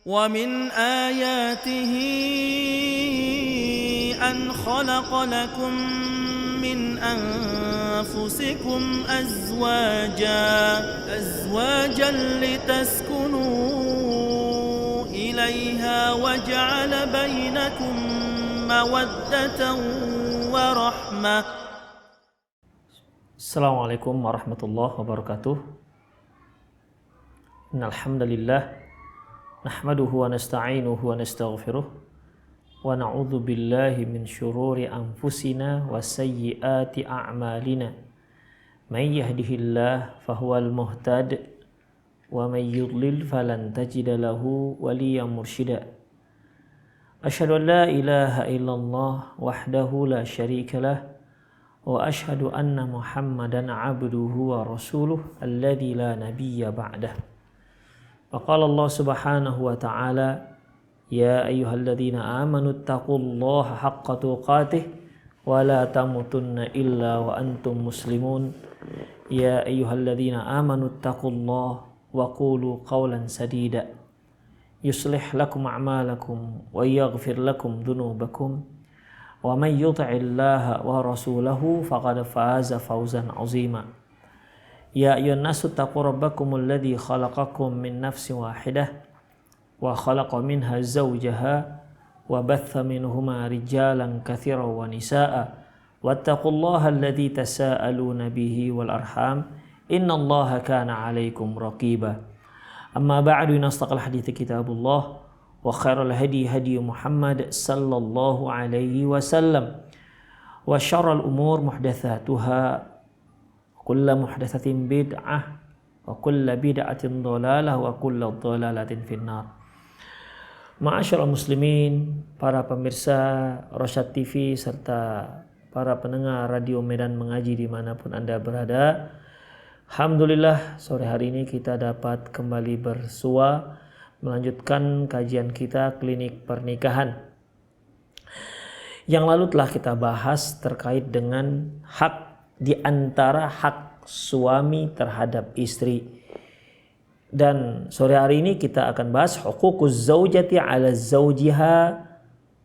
ومن آياته أن خلق لكم من أنفسكم أزواجا لتسكنوا إليها وجعل بينكم مودة ورحمة. Assalamualaikum warahmatullahi wabarakatuh. Innalhamdalillah nahmaduhu wa nasta'inuhu wa nastaghfiruh wa na'udzu billahi min syururi anfusina wa sayyiati a'malina. May yahdihillahu fahuwal muhtad wa may yudlil falan tajida lahu waliyyan mursyida. Asyhadu an la ilaha illallah wahdahu la syarika lah wa asyhadu anna Muhammadan abduhu wa rasuluh alladzi la nabiyya ba'dah. Wa qala Allah subhanahu wa ta'ala ya ayyuhalladzina amanu taqullaha haqqa tuqatih wa la tamutunna illa wa antum muslimun. Ya ayyuhalladzina amanu taqullaha wa qulu qawlan sadida yuslih lakum a'malakum wa yaghfir lakum dhunubakum wa may yuti'illaha wa rasulahu faqad faza fawzan 'azima. Ya ayyuhan nasu taqu rabbakumul ladzi khalaqakum min nafsin wahidah wa khalaqa minha zawjaha wa batha minhuma rijalan katsiran wa nisaa'a wattaqullaha alladzi tasaaluna bihi wal arham innallaha kana 'alaikum raqiba. Amma ba'du, nastaqal hadithi kitabullah wa khairal hadi hadi Muhammad sallallahu alaihi wasallam wa syarrul umur muhdatsatuha kullu muhdatsatin bid'ah wa kullu bid'atin dhalalah wa kullu dhalalatin finnar. Ma'asyiral muslimin, para pemirsa Rosyad TV serta para pendengar Radio Medan Mengaji dimanapun Anda berada, alhamdulillah sore hari ini kita dapat kembali bersua melanjutkan kajian kita klinik pernikahan. Yang lalu telah kita bahas terkait dengan hak di antara hak suami terhadap istri. Dan sore hari ini kita akan bahas huququz zaujati 'ala zawjiha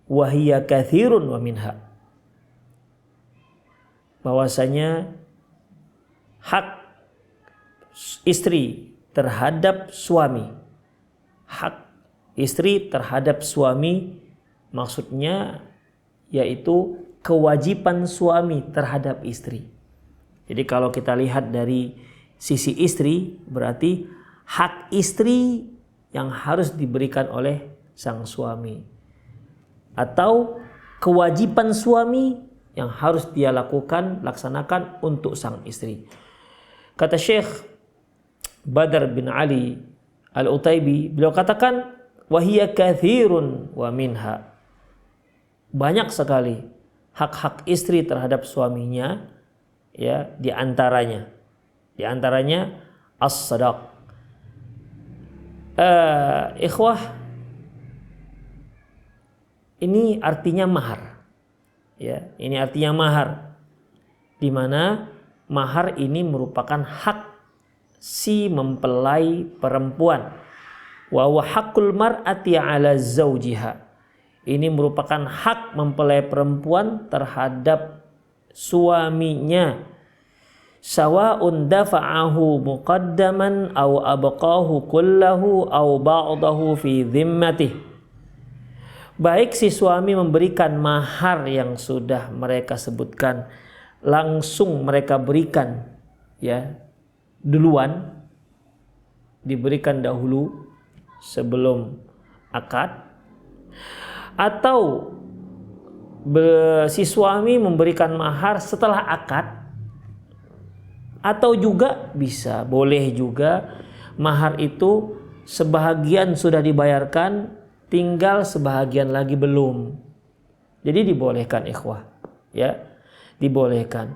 wa hiya katsirun wa minha. Bahwasanya hak istri terhadap suami, hak istri terhadap suami maksudnya yaitu kewajiban suami terhadap istri. Jadi kalau kita lihat dari sisi istri, berarti hak istri yang harus diberikan oleh sang suami, atau kewajiban suami yang harus dia laksanakan untuk sang istri. Kata Syekh Badr bin Ali Al-Utaibi, beliau katakan wahiyya katsirun wa minha. Banyak sekali hak-hak istri terhadap suaminya, ya, di antaranya as-sadaq. Ikhwah, ini artinya mahar. Ya, ini artinya mahar. Di mana mahar ini merupakan hak si mempelai perempuan. Wa huwa haqqul mar'ati 'ala zawjiha. Ini merupakan hak mempelai perempuan terhadap suaminya. Sawa'un dafa'ahu muqaddaman aw abqahu kullahu aw ba'dahu fi dhimmatih. Baik si suami memberikan mahar yang sudah mereka sebutkan, langsung mereka berikan, ya, duluan, diberikan dahulu sebelum akad, atau si suami memberikan mahar setelah akad, atau juga boleh juga mahar itu sebahagian sudah dibayarkan, tinggal sebahagian lagi belum. Jadi dibolehkan, ikhwah, ya, dibolehkan.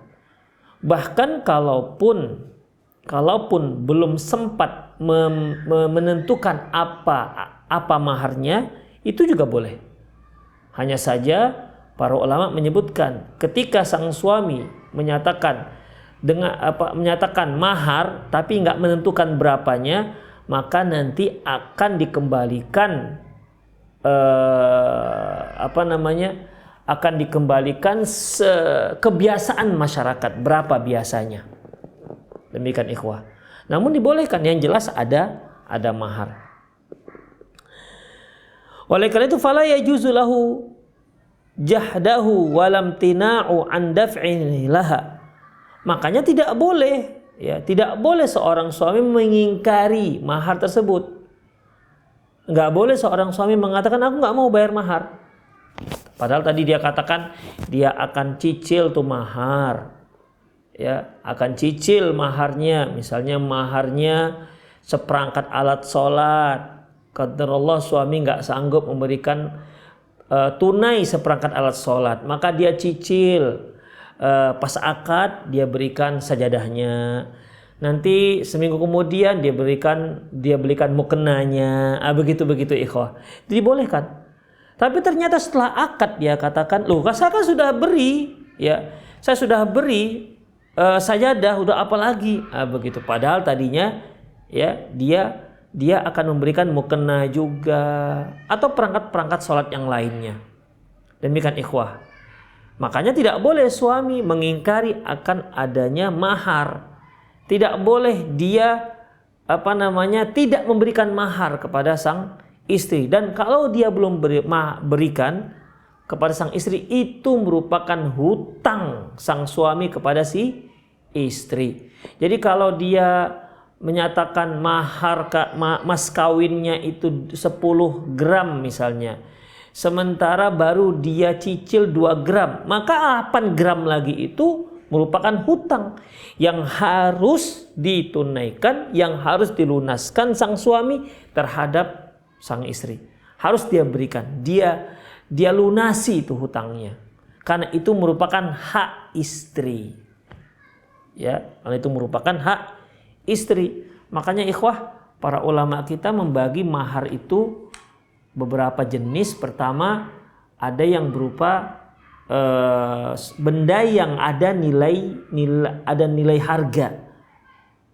Bahkan kalaupun belum sempat menentukan apa maharnya, itu juga boleh. Hanya saja para ulama menyebutkan ketika sang suami menyatakan mahar tapi nggak menentukan berapanya, maka nanti akan dikembalikan akan dikembalikan kebiasaan masyarakat berapa biasanya. Demikian ikhwah. Namun dibolehkan, yang jelas ada mahar. Oleh karena itu fala yajuzu lahu jahdahu walam tina'u an daf'i laha. Makanya tidak boleh seorang suami mengingkari mahar tersebut. Enggak boleh seorang suami mengatakan aku enggak mau bayar mahar. Padahal tadi dia katakan dia akan cicil tuh mahar. Ya, akan cicil maharnya. Misalnya maharnya seperangkat alat sholat. Qadarullah suami enggak sanggup memberikan tunai seperangkat alat sholat, maka dia cicil. Pas akad dia berikan sajadahnya. Nanti seminggu kemudian dia belikan mukenanya. Begitu ikhwah. Dibolehkan. Tapi ternyata setelah akad dia katakan, loh saya kan sudah beri, ya saya sudah beri sajadah, udah apa lagi? Begitu. Padahal tadinya ya dia akan memberikan mukena juga atau perangkat-perangkat sholat yang lainnya. Demikian ikhwah. Makanya tidak boleh suami mengingkari akan adanya mahar. Tidak boleh dia tidak memberikan mahar kepada sang istri. Dan kalau dia belum berikan kepada sang istri, itu merupakan hutang sang suami kepada si istri. Jadi kalau dia menyatakan mahar mas kawinnya itu 10 gram misalnya, sementara baru dia cicil 2 gram, maka 8 gram lagi itu merupakan hutang yang harus ditunaikan, yang harus dilunaskan sang suami terhadap sang istri. Harus dia berikan, dia lunasi itu hutangnya, karena itu merupakan hak istri. Ya, karena itu merupakan hak istri. Makanya ikhwah, para ulama kita membagi mahar itu beberapa jenis. Pertama, ada yang berupa benda yang ada nilai harga.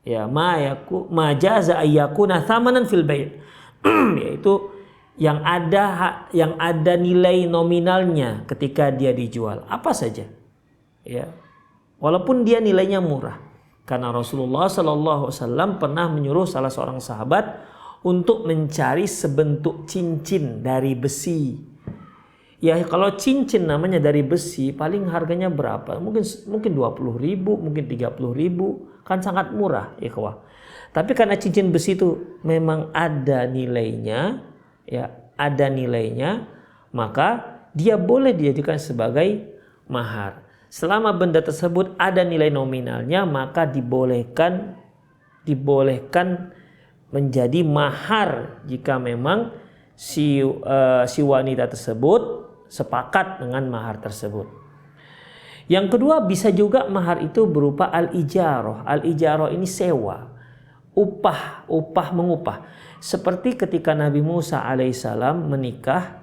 Ya, ma jaza ayyakuna thamanan fil bai'. Yaitu yang ada nilai nominalnya ketika dia dijual, apa saja. Ya. Walaupun dia nilainya murah. Karena Rasulullah SAW pernah menyuruh salah seorang sahabat untuk mencari sebentuk cincin dari besi. Ya kalau cincin namanya dari besi, paling harganya berapa? Mungkin 20.000, mungkin 30.000, kan sangat murah, ikhwah. Tapi karena cincin besi itu memang ada nilainya, maka dia boleh dijadikan sebagai mahar. Selama benda tersebut ada nilai nominalnya, maka dibolehkan menjadi mahar jika memang si wanita tersebut sepakat dengan mahar tersebut. Yang kedua, bisa juga mahar itu berupa al-ijarah. Al-ijarah ini sewa, upah mengupah. Seperti ketika Nabi Musa alaihissalam menikah,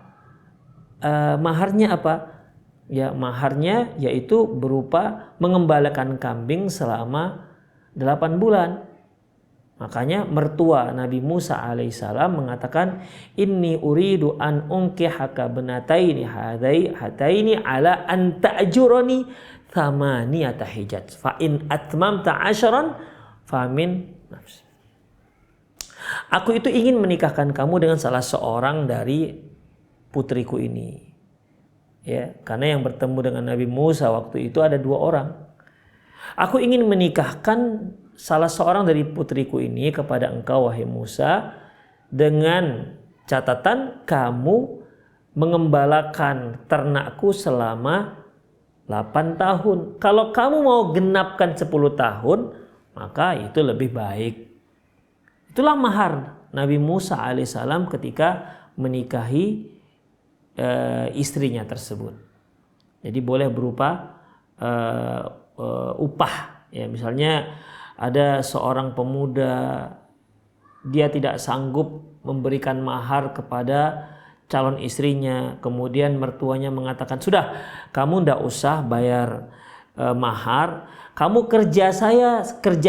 maharnya apa? Ya, maharnya yaitu berupa mengembalakan kambing selama 8 bulan. Makanya mertua Nabi Musa alaihissalam mengatakan, inni uridu an unkihaka benataini hataini ala an ta'jurani thamaniyata hijaj fa in atmamta 10 famin nafs. Aku itu ingin menikahkan kamu dengan salah seorang dari putriku ini. Ya, karena yang bertemu dengan Nabi Musa waktu itu ada 2 orang. Aku ingin menikahkan salah seorang dari putriku ini kepada engkau wahai Musa, dengan catatan kamu mengembalakan ternakku selama 8 tahun. Kalau kamu mau genapkan 10 tahun, maka itu lebih baik. Itulah mahar Nabi Musa alaihissalam ketika menikahi istrinya tersebut. Jadi boleh berupa upah. Ya, misalnya ada seorang pemuda, dia tidak sanggup memberikan mahar kepada calon istrinya. Kemudian mertuanya mengatakan, sudah kamu tidak usah bayar mahar. Kamu kerja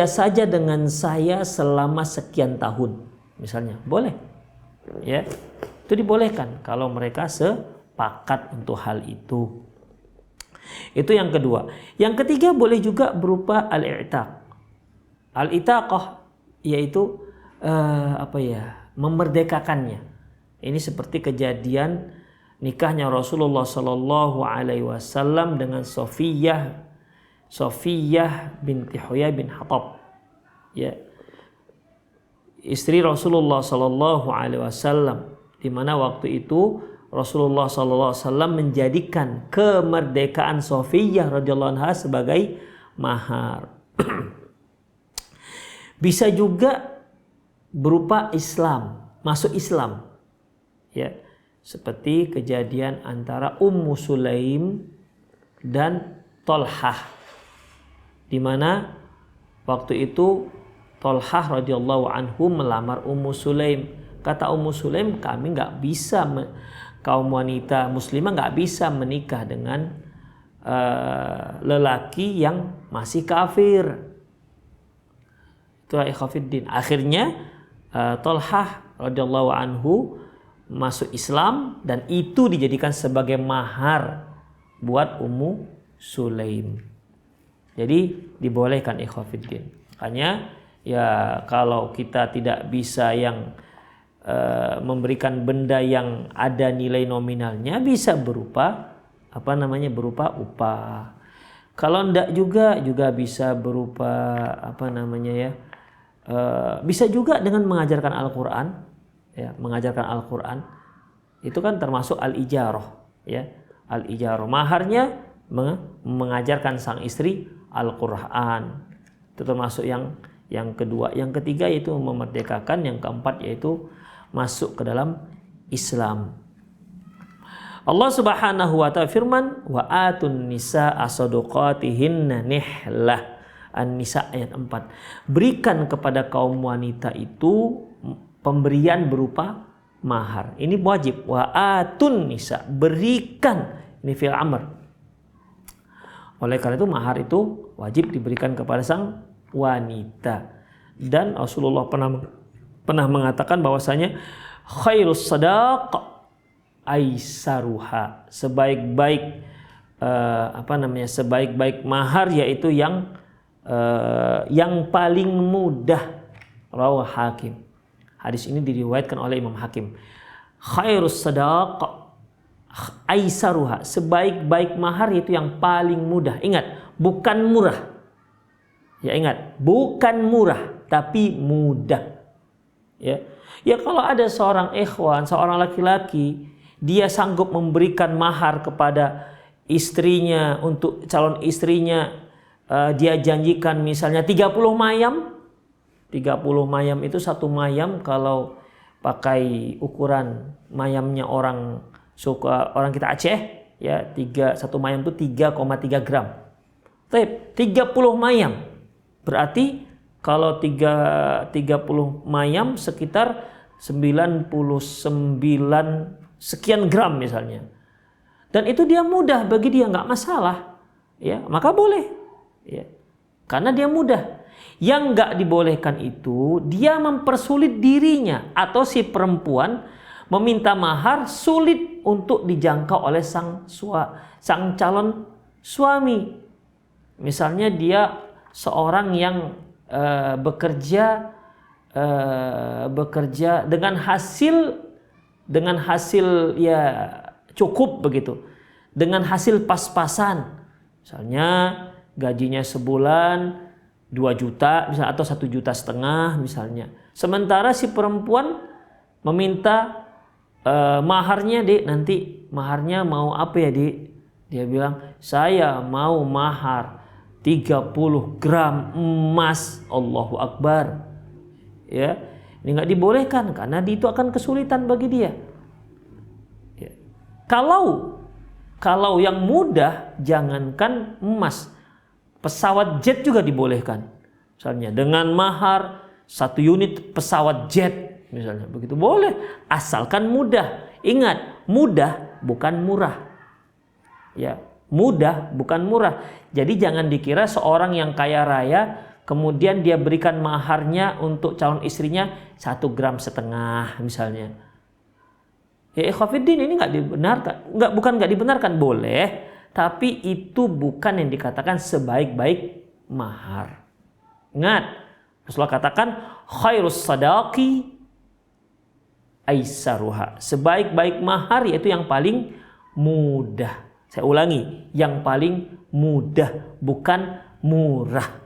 saja dengan saya selama sekian tahun. misalnya, boleh. Ya, itu dibolehkan kalau mereka sepakat untuk hal itu. Itu yang kedua. Yang ketiga boleh juga berupa al-i'taq. Al-i'taqah yaitu memerdekakannya. Ini seperti kejadian nikahnya Rasulullah Sallallahu Alaihi Wasallam dengan Safiyah binti Huyai bin Hatab. Ya, istri Rasulullah Sallallahu Alaihi Wasallam, di mana waktu itu Rasulullah Sallallahu Alaihi Wasallam menjadikan kemerdekaan Safiyah radhiyallahu anha sebagai mahar. Bisa juga berupa Islam, masuk Islam, ya, seperti kejadian antara Ummu Sulaim dan Tolhah, di mana waktu itu Tolhah radhiyallahu anhu melamar Ummu Sulaim. Kata Ummu Sulaim, kami nggak bisa, kaum wanita muslimah nggak bisa menikah dengan lelaki yang masih kafir. Itulah ikhwafiddin. Akhirnya Tolhah radhiyallahu anhu masuk Islam dan itu dijadikan sebagai mahar buat Ummu Sulaim. Jadi dibolehkan ikhwafiddin. Makanya ya kalau kita tidak bisa yang memberikan benda yang ada nilai nominalnya, bisa berupa berupa upah. Kalau enggak juga bisa berupa bisa juga dengan mengajarkan Al-Quran, ya, mengajarkan Al-Quran itu kan termasuk al-ijarah, ya, al-ijarah. Maharnya mengajarkan sang istri Al-Quran, itu termasuk yang kedua. Yang ketiga yaitu memerdekakan. Yang keempat yaitu masuk ke dalam Islam. Allah Subhanahu wa ta'ala firman, wa atun nisaa sadaqatihinna nihlah. An-Nisa ayat 4. Berikan kepada kaum wanita itu pemberian berupa mahar. Ini wajib. Wa atun nisa, berikan. Ini fi'il amr. Oleh karena itu mahar itu wajib diberikan kepada sang wanita. Dan Rasulullah pernah mengatakan bahwasanya khairus sadaq aisaruha, sebaik-baik sebaik-baik mahar yaitu yang paling mudah. Rawah Hakim. Hadis ini diriwayatkan oleh Imam Hakim. Khairus sadaq aisaruha, sebaik-baik mahar yaitu yang paling mudah. Ingat, bukan murah. Ya, ingat, bukan murah tapi mudah. Ya, kalau ada seorang ikhwan, seorang laki-laki, dia sanggup memberikan mahar kepada istrinya, untuk calon istrinya, dia janjikan misalnya 30 mayam. 30 mayam itu satu mayam kalau pakai ukuran mayamnya orang kita Aceh, ya, satu mayam itu 3,3 gram. 30 mayam berarti kalau 30 mayam sekitar 99 sekian gram misalnya. Dan itu dia mudah, bagi dia nggak masalah, ya, maka boleh, ya, karena dia mudah. Yang nggak dibolehkan itu dia mempersulit dirinya, atau si perempuan meminta mahar sulit untuk dijangkau oleh sang calon suami. Misalnya dia seorang yang bekerja dengan hasil ya cukup begitu, dengan hasil pas-pasan. Misalnya gajinya sebulan 2 juta misalnya, atau 1,5 juta misalnya. Sementara si perempuan meminta maharnya, Dek, nanti maharnya mau apa ya, Dek? Dia bilang, saya mau mahar 30 gram emas. Allahu Akbar. Ya, ini nggak dibolehkan karena itu akan kesulitan bagi dia. Ya. Kalau yang mudah, jangankan emas, pesawat jet juga dibolehkan. Misalnya dengan mahar 1 unit pesawat jet, misalnya begitu boleh, asalkan mudah. Ingat, mudah bukan murah. Ya, mudah bukan murah. Jadi jangan dikira seorang yang kaya raya kemudian dia berikan maharnya untuk calon istrinya 1,5 gram misalnya. Ya ikhwatiddin, ini nggak dibenarkan. Bukan nggak dibenarkan, boleh, tapi itu bukan yang dikatakan sebaik-baik mahar. Ingat, Rasulullah katakan khairus sadaqi aisaruha. Sebaik-baik mahar yaitu yang paling mudah. Saya ulangi, yang paling mudah, bukan murah.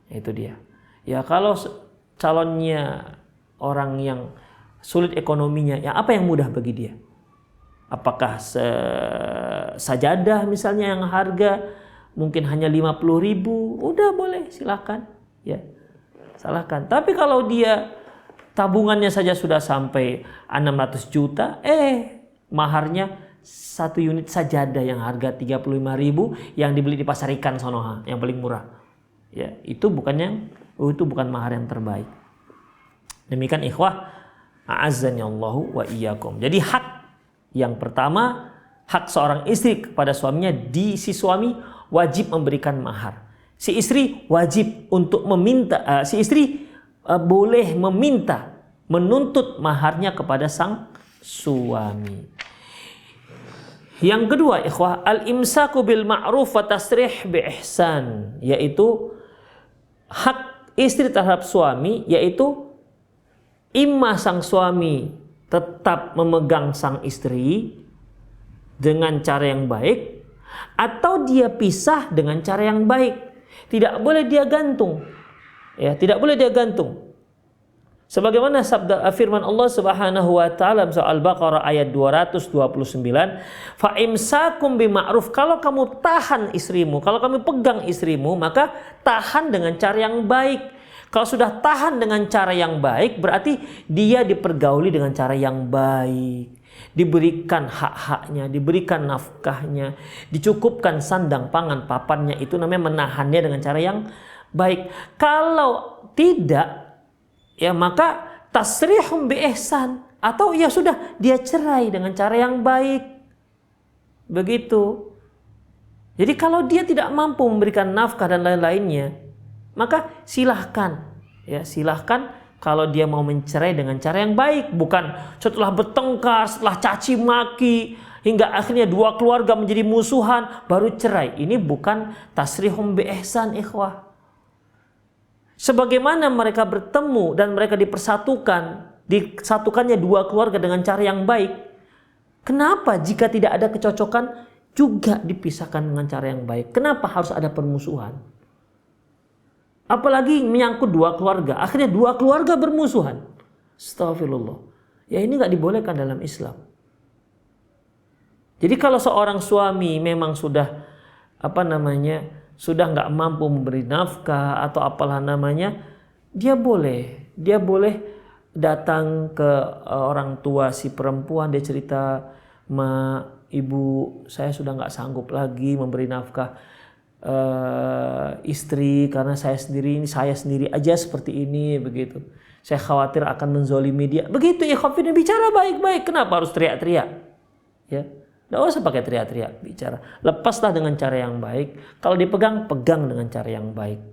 Itu dia. Ya kalau calonnya orang yang sulit ekonominya, ya apa yang mudah bagi dia? Apakah sajadah misalnya yang harga mungkin hanya 50.000, udah boleh, silakan. Ya, salahkan. Tapi kalau dia tabungannya saja sudah sampai 600 juta, maharnya 1 unit sajadah yang harga 35.000 yang dibeli di pasar ikan sonoha, yang paling murah. Ya, itu bukan mahar yang terbaik. Demikian ikhwah, a'azzani Allahu wa iyyakum. Jadi hak yang pertama, hak seorang istri kepada suaminya, si suami wajib memberikan mahar. Si istri wajib untuk meminta, si istri boleh meminta, menuntut maharnya kepada sang suami. Yang kedua, ikhwah, al-imsaku bil ma'ruf wa tasrih bi ihsan, yaitu hak istri terhadap suami, yaitu imma sang suami tetap memegang sang istri dengan cara yang baik, atau dia pisah dengan cara yang baik. Tidak boleh dia gantung. Ya, tidak boleh dia gantung. Sebagaimana sabda firman Allah Subhanahu wa taala surah Al-Baqarah ayat 229, fa imsakum bima'ruf, kalau kamu tahan istrimu, kalau kamu pegang istrimu, maka tahan dengan cara yang baik. Kalau sudah tahan dengan cara yang baik, berarti dia dipergauli dengan cara yang baik. Diberikan hak-haknya, diberikan nafkahnya, dicukupkan sandang pangan papannya, itu namanya menahannya dengan cara yang baik. Kalau tidak, ya maka tasrihum bi ihsan, atau ya sudah dia cerai dengan cara yang baik. Begitu. Jadi kalau dia tidak mampu memberikan nafkah dan lain-lainnya, maka silahkan kalau dia mau mencerai dengan cara yang baik, bukan setelah bertengkar, setelah caci maki hingga akhirnya dua keluarga menjadi musuhan baru cerai. Ini bukan tasrihum bi ihsan, ikhwah. Sebagaimana mereka bertemu dan mereka disatukannya dua keluarga dengan cara yang baik, kenapa jika tidak ada kecocokan juga dipisahkan dengan cara yang baik? Kenapa harus ada permusuhan? Apalagi menyangkut dua keluarga, akhirnya dua keluarga bermusuhan. Astagfirullah. Ya ini nggak dibolehkan dalam Islam. Jadi kalau seorang suami memang sudah sudah nggak mampu memberi nafkah atau apalah namanya, dia boleh datang ke orang tua si perempuan, dia cerita, "Ma, ibu, saya sudah nggak sanggup lagi memberi nafkah istri karena saya sendiri aja seperti ini," begitu. "Saya khawatir akan menzolimi dia." Begitu ya, khafidin, bicara baik-baik. Kenapa harus teriak-teriak? Ya, nggak usah pakai teriak-teriak, bicara. Lepaslah dengan cara yang baik. Kalau dipegang, pegang dengan cara yang baik.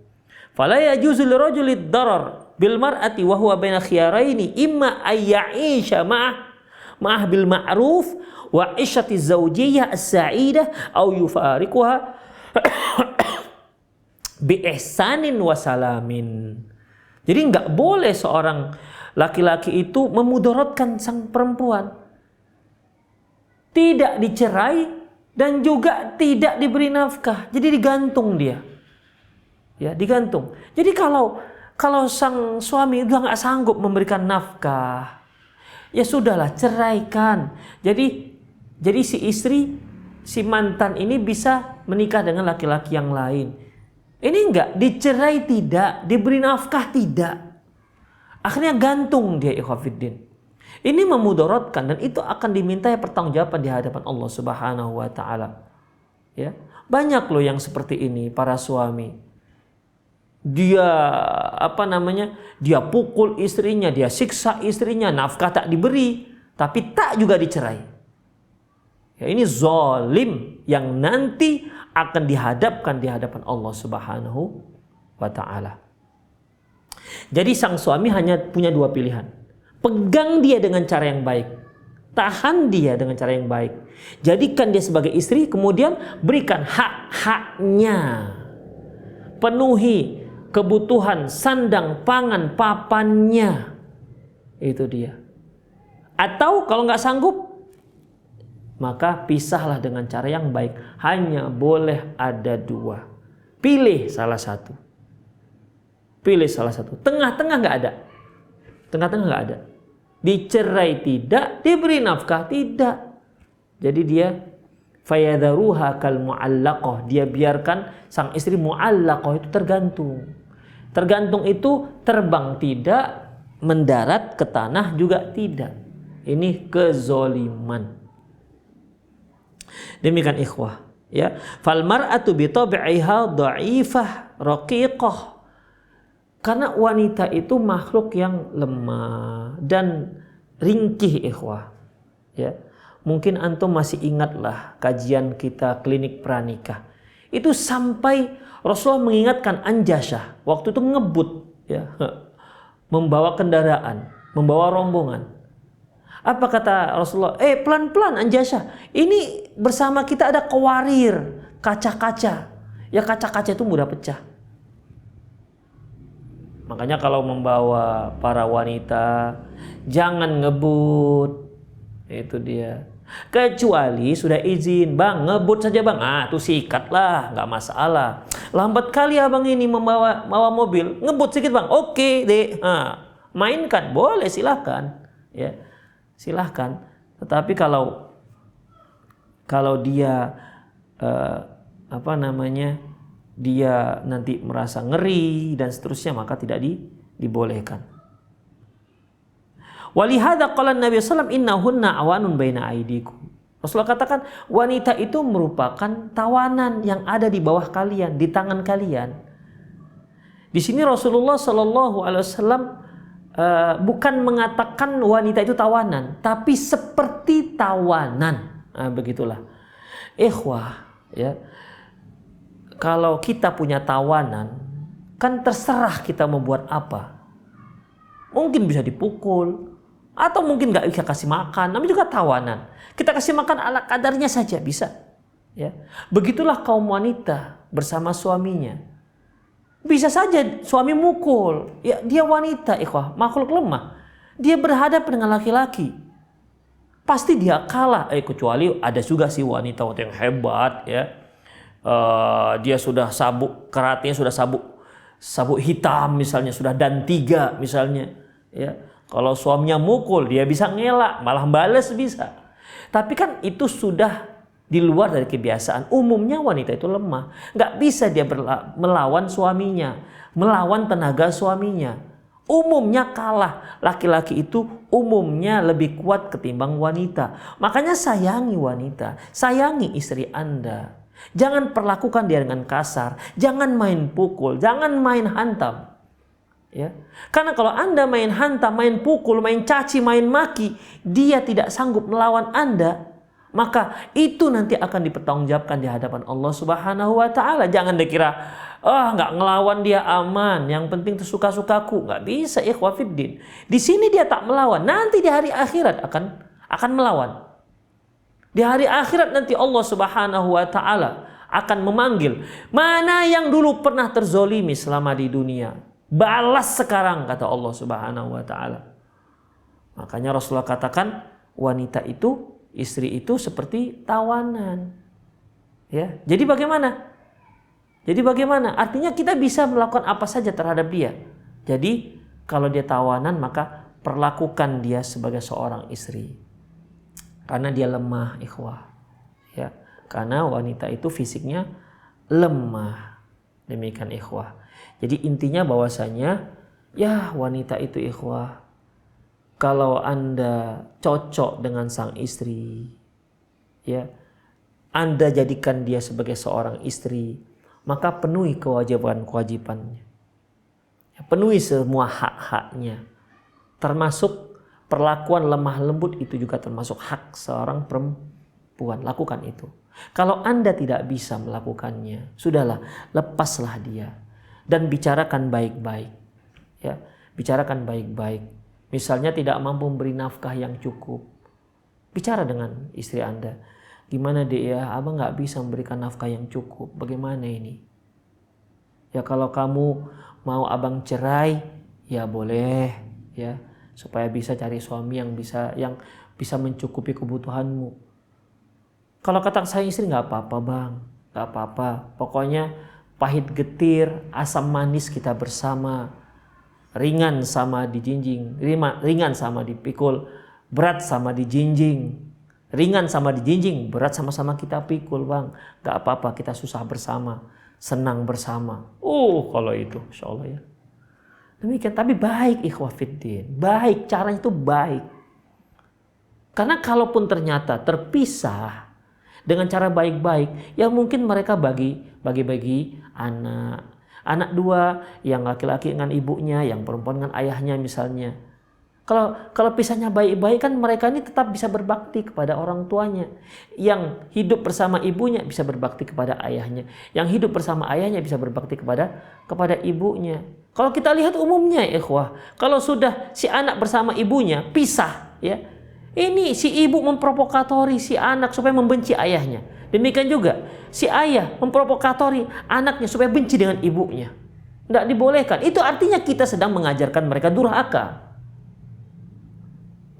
Fala yajuzu lirajuli darar bil mar'ati wa huwa baina khiyaraini imma ay ya'isha ma'ah bil ma'ruf wa 'ishati zawjiyyah as-sa'idah aw yufariquha bi ihsanin wa salamin. Jadi nggak boleh seorang laki-laki itu memudaratkan sang perempuan, tidak dicerai dan juga tidak diberi nafkah, jadi digantung dia. Ya, digantung. Jadi kalau sang suami udah nggak sanggup memberikan nafkah, ya sudahlah, ceraikan. Jadi si mantan ini bisa menikah dengan laki-laki yang lain. Ini enggak, dicerai tidak, diberi nafkah tidak. Akhirnya gantung dia, ikhwafiddin. Ini memudaratkan dan itu akan dimintai pertanggungjawaban di hadapan Allah Subhanahu wa taala. Ya, banyak loh yang seperti ini, para suami. Dia dia pukul istrinya, dia siksa istrinya, nafkah tak diberi, tapi tak juga dicerai. Ya, ini zalim yang nanti akan dihadapkan di hadapan Allah Subhanahu wa ta'ala. Jadi sang suami hanya punya dua pilihan. Pegang dia dengan cara yang baik, tahan dia dengan cara yang baik, jadikan dia sebagai istri, kemudian berikan hak-haknya, penuhi kebutuhan sandang, pangan, papannya. Itu dia. Atau kalau nggak sanggup, maka pisahlah dengan cara yang baik. Hanya boleh ada dua. Pilih salah satu. Pilih salah satu. Tengah-tengah nggak ada. Tengah-tengah nggak ada. Dicerai tidak, diberi nafkah tidak. Jadi dia fayadharuha kal mu'allaqah. Dia biarkan sang istri mu'allaqah, itu tergantung. Tergantung itu terbang tidak, mendarat ke tanah juga tidak. Ini kezoliman. Demikian ikhwah, ya. Fal mar'atu bi tabi'iha dha'ifah raqiqah. Karena wanita itu makhluk yang lemah dan ringkih, ikhwah. Ya. Mungkin antum masih ingatlah kajian kita klinik pranikah. Itu sampai Rasulullah mengingatkan Anjasyah waktu itu ngebut, ya, membawa kendaraan, membawa rombongan. Apa kata Rasulullah? Pelan-pelan Anjasyah. Ini bersama kita ada qawarir, kaca-kaca. Ya kaca-kaca itu mudah pecah. Makanya kalau membawa para wanita, jangan ngebut. Itu dia. Kecuali sudah izin, bang ngebut saja bang. Tuh sikat lah, nggak masalah. Lambat kali abang ini membawa mobil, ngebut sedikit bang. Oke deh, mainkan, boleh silahkan. Ya, silahkan. Tetapi kalau dia dia nanti merasa ngeri dan seterusnya, maka tidak dibolehkan. Walihada qala Nabi sallallahu alaihi wasallam innahunna awanun baina aidikum. Rasulullah katakan wanita itu merupakan tawanan yang ada di bawah kalian, di tangan kalian. Di sini Rasulullah sallallahu alaihi wasallam bukan mengatakan wanita itu tawanan, tapi seperti tawanan. Begitulah. Ikhwah, ya. Kalau kita punya tawanan, kan terserah kita membuat apa. Mungkin bisa dipukul, atau mungkin nggak bisa kasih makan, namanya juga tawanan. Kita kasih makan ala kadarnya saja bisa. Ya. Begitulah kaum wanita bersama suaminya. Bisa saja suami mukul, ya dia wanita, ikhwah, makhluk lemah. Dia berhadapan dengan laki-laki, pasti dia kalah. Kecuali ada juga sih wanita yang hebat, ya. Dia sudah sabuk keratnya, sudah sabuk hitam misalnya, sudah dan 3 misalnya, ya. Kalau suaminya mukul, dia bisa ngelak, malah bales bisa. Tapi kan itu sudah di luar dari kebiasaan. Umumnya wanita itu lemah, nggak bisa dia melawan suaminya, melawan tenaga suaminya. Umumnya kalah. Laki-laki itu umumnya lebih kuat ketimbang wanita. Makanya sayangi wanita, sayangi istri Anda. Jangan perlakukan dia dengan kasar, jangan main pukul, jangan main hantam. Ya. Karena kalau Anda main hantam, main pukul, main caci, main maki, dia tidak sanggup melawan Anda, maka itu nanti akan dipertanggungjawabkan di hadapan Allah Subhanahu wa taala. Jangan dikira nggak ngelawan dia aman, yang penting itu suka-sukaku. Nggak bisa, ikhwah fiddin. Di sini dia tak melawan, nanti di hari akhirat akan melawan. Di hari akhirat nanti Allah Subhanahu wa taala akan memanggil, mana yang dulu pernah terzolimi selama di dunia, balas sekarang, kata Allah Subhanahu wa taala. Makanya Rasulullah katakan wanita itu, istri itu seperti tawanan. Ya, jadi bagaimana? Artinya kita bisa melakukan apa saja terhadap dia. Jadi kalau dia tawanan, maka perlakukan dia sebagai seorang istri. Karena dia lemah, ikhwah. Ya, karena wanita itu fisiknya lemah. Demikian, ikhwah. Jadi intinya bahwasanya, ya wanita itu, ikhwah, kalau Anda cocok dengan sang istri, ya, Anda jadikan dia sebagai seorang istri, maka penuhi kewajiban-kewajibannya. Ya, penuhi semua hak-haknya. Termasuk perlakuan lemah lembut, itu juga termasuk hak seorang perempuan. Lakukan itu. Kalau Anda tidak bisa melakukannya, sudahlah, lepaslah dia. dan bicarakan baik-baik. Ya, bicarakan baik-baik. Misalnya tidak mampu memberi nafkah yang cukup, bicara dengan istri Anda. Gimana dek ya, abang nggak bisa memberikan nafkah yang cukup. Bagaimana ini? Ya kalau kamu mau abang cerai, ya boleh, ya supaya bisa cari suami yang bisa mencukupi kebutuhanmu. Kalau kata saya istri nggak apa-apa bang, nggak apa-apa. Pokoknya pahit getir, asam manis kita bersama. Ringan sama dijinjing, ringan sama dipikul, berat sama dijinjing. Ringan sama dijinjing, berat sama-sama kita pikul bang. Nggak apa-apa, kita susah bersama, senang bersama. Kalau itu insya Allah ya. Demikian, tapi baik ikhwah fiddin. Baik, caranya itu baik. Karena kalaupun ternyata terpisah dengan cara baik-baik, ya mungkin mereka bagi-bagi anak dua, yang laki-laki dengan ibunya, yang perempuan dengan ayahnya misalnya. Kalau pisahnya baik-baik kan mereka ini tetap bisa berbakti kepada orang tuanya. Yang hidup bersama ibunya bisa berbakti kepada ayahnya. Yang hidup bersama ayahnya bisa berbakti kepada ibunya. Kalau kita lihat umumnya ikhwah, kalau sudah si anak bersama ibunya pisah, ya, ini si ibu memprovokatori si anak supaya membenci ayahnya. Demikian juga si ayah memprovokatori anaknya supaya benci dengan ibunya. Tidak dibolehkan. Itu artinya kita sedang mengajarkan mereka durhaka.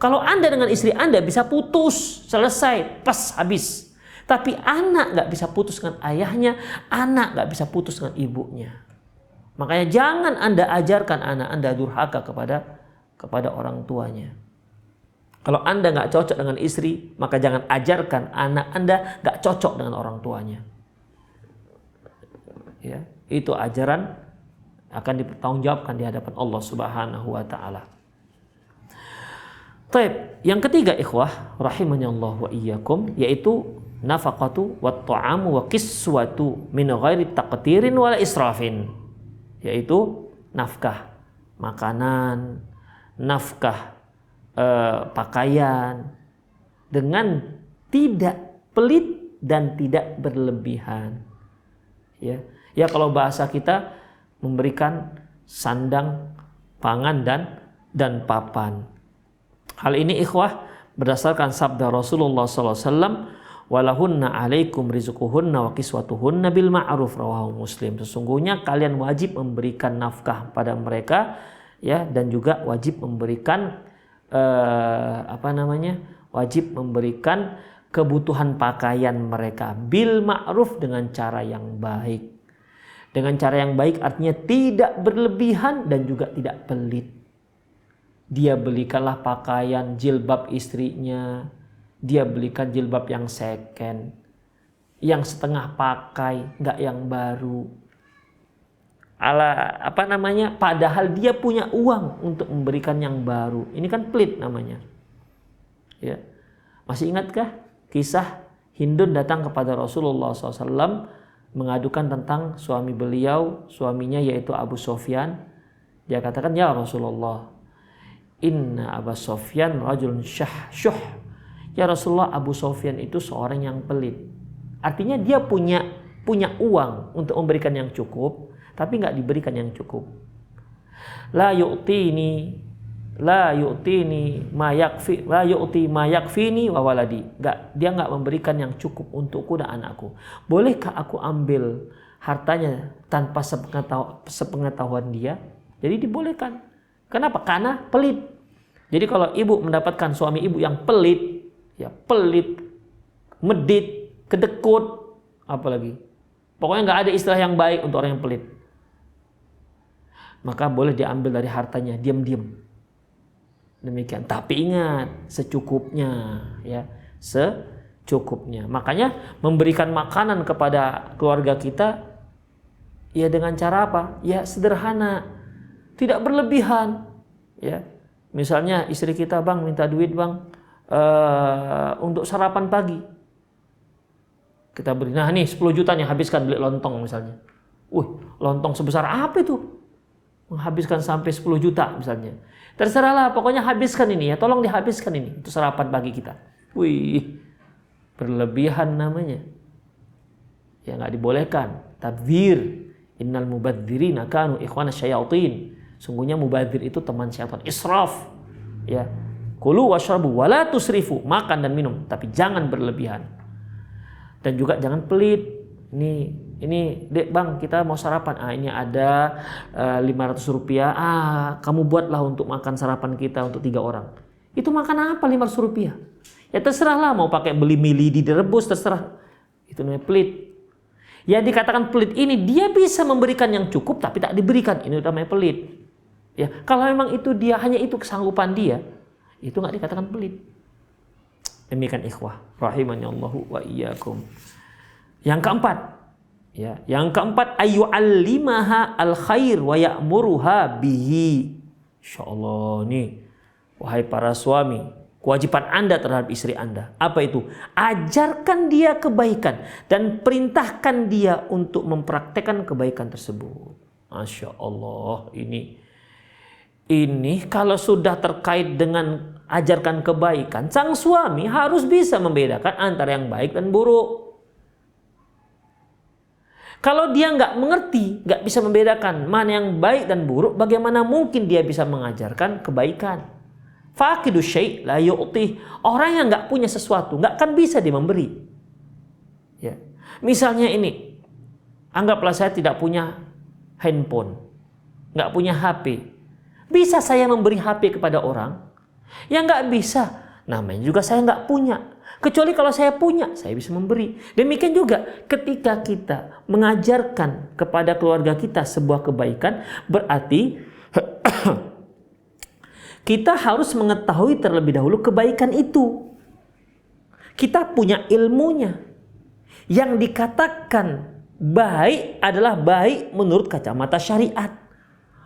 Kalau Anda dengan istri Anda bisa putus, selesai, pas, habis. Tapi anak nggak bisa putus dengan ayahnya, anak nggak bisa putus dengan ibunya. Makanya jangan Anda ajarkan anak Anda durhaka kepada orang tuanya. Kalau Anda nggak cocok dengan istri, maka jangan ajarkan anak Anda nggak cocok dengan orang tuanya. Ya, itu ajaran akan dipertanggungjawabkan di hadapan Allah Subhanahu wa taala. Baik, yang ketiga ikhwah rahimani Allah wa iyyakum, yaitu nafaqatu wat ta'amu wa kiswatu min ghairi taqtirin wala israfin. Yaitu nafkah makanan, nafkah pakaian dengan tidak pelit dan tidak berlebihan. Ya kalau bahasa kita memberikan sandang, pangan dan papan. Hal ini ikhwah berdasarkan sabda Rasulullah SAW, walahunna alaikum rizquhunna wa kiswatuhunna bil ma'ruf, rawahu Muslim. Sesungguhnya kalian wajib memberikan nafkah pada mereka, ya, dan juga wajib memberikan wajib memberikan kebutuhan pakaian mereka bil ma'ruf, dengan cara yang baik. Dengan cara yang baik artinya tidak berlebihan dan juga tidak pelit. Dia belikanlah pakaian jilbab istrinya, dia belikan jilbab yang second, yang setengah pakai, nggak yang baru. Padahal dia punya uang untuk memberikan yang baru. Ini kan pelit namanya. Ya. Masih ingatkah kisah Hindun datang kepada Rasulullah SAW mengadukan tentang suami beliau, suaminya yaitu Abu Sofyan. Dia katakan, ya Rasulullah, inna Abu Sofyan rajulun syuh. Ya Rasulullah, Abu Sofyan itu seorang yang pelit. Artinya dia punya uang untuk memberikan yang cukup, tapi nggak diberikan yang cukup. La yu'ti ma yakfini wa waladi. Dia nggak memberikan yang cukup untukku dan anakku. Bolehkah aku ambil hartanya tanpa sepengetahuan dia? Jadi dibolehkan. Kenapa? Karena pelit. Jadi kalau ibu mendapatkan suami ibu yang pelit, ya pelit, medit, kedekut, apalagi. Pokoknya nggak ada istilah yang baik untuk orang yang pelit. Maka boleh diambil dari hartanya, diam-diam. Demikian. Tapi ingat, secukupnya, ya, secukupnya. Makanya memberikan makanan kepada keluarga kita, ya dengan cara apa? Ya sederhana. Tidak berlebihan, ya. Misalnya istri kita, bang minta duit bang untuk sarapan pagi. Kita beri, nah nih 10 juta nih, habiskan beli lontong misalnya. Lontong sebesar apa itu? Menghabiskan sampai 10 juta misalnya. Terserahlah, pokoknya habiskan ini ya, tolong dihabiskan ini untuk sarapan pagi kita. Berlebihan namanya. Ya nggak dibolehkan, tabdzir. Innal mubadzirina kanu ikhwana syayatin. Sungguhnya mubadzir itu teman syaitan. Israf. Ya. Kulu washrabu wala tusrifu. Makan dan minum, tapi jangan berlebihan. Dan juga jangan pelit. Ini Dek Bang, kita mau sarapan. Ini ada 500 rupiah. Kamu buatlah untuk makan sarapan kita untuk 3 orang. Itu makan apa 500 rupiah? Ya terserahlah, mau pakai beli mili direbus, terserah. Itu namanya pelit. Ya dikatakan pelit ini, dia bisa memberikan yang cukup tapi tak diberikan. Ini namanya pelit. Ya, kalau memang itu dia, hanya itu kesanggupan dia, itu nggak dikatakan pelit. Demikian ikhwah rahimani Allahu wa iyyakum. Yang keempat, ayyu'allimaha al-khair wa ya'muruha bihi. Insyaallah nih, wahai para suami, kewajiban Anda terhadap istri Anda. Apa itu? Ajarkan dia kebaikan dan perintahkan dia untuk mempraktekkan kebaikan tersebut. Masya Allah, ini kalau sudah terkait dengan ajarkan kebaikan, sang suami harus bisa membedakan antara yang baik dan buruk. Kalau dia nggak mengerti, nggak bisa membedakan mana yang baik dan buruk, bagaimana mungkin dia bisa mengajarkan kebaikan? Faqidu syai' la yu'tih. Orang yang nggak punya sesuatu nggak akan bisa dia memberi. Ya. Misalnya ini, anggaplah saya tidak punya handphone, nggak punya HP. Bisa saya memberi HP kepada orang? Ya nggak bisa. Namanya juga saya nggak punya. Kecuali kalau saya punya, saya bisa memberi. Demikian juga ketika kita mengajarkan kepada keluarga kita sebuah kebaikan, berarti kita harus mengetahui terlebih dahulu kebaikan itu. Kita punya ilmunya. Yang dikatakan baik adalah baik menurut kacamata syariat.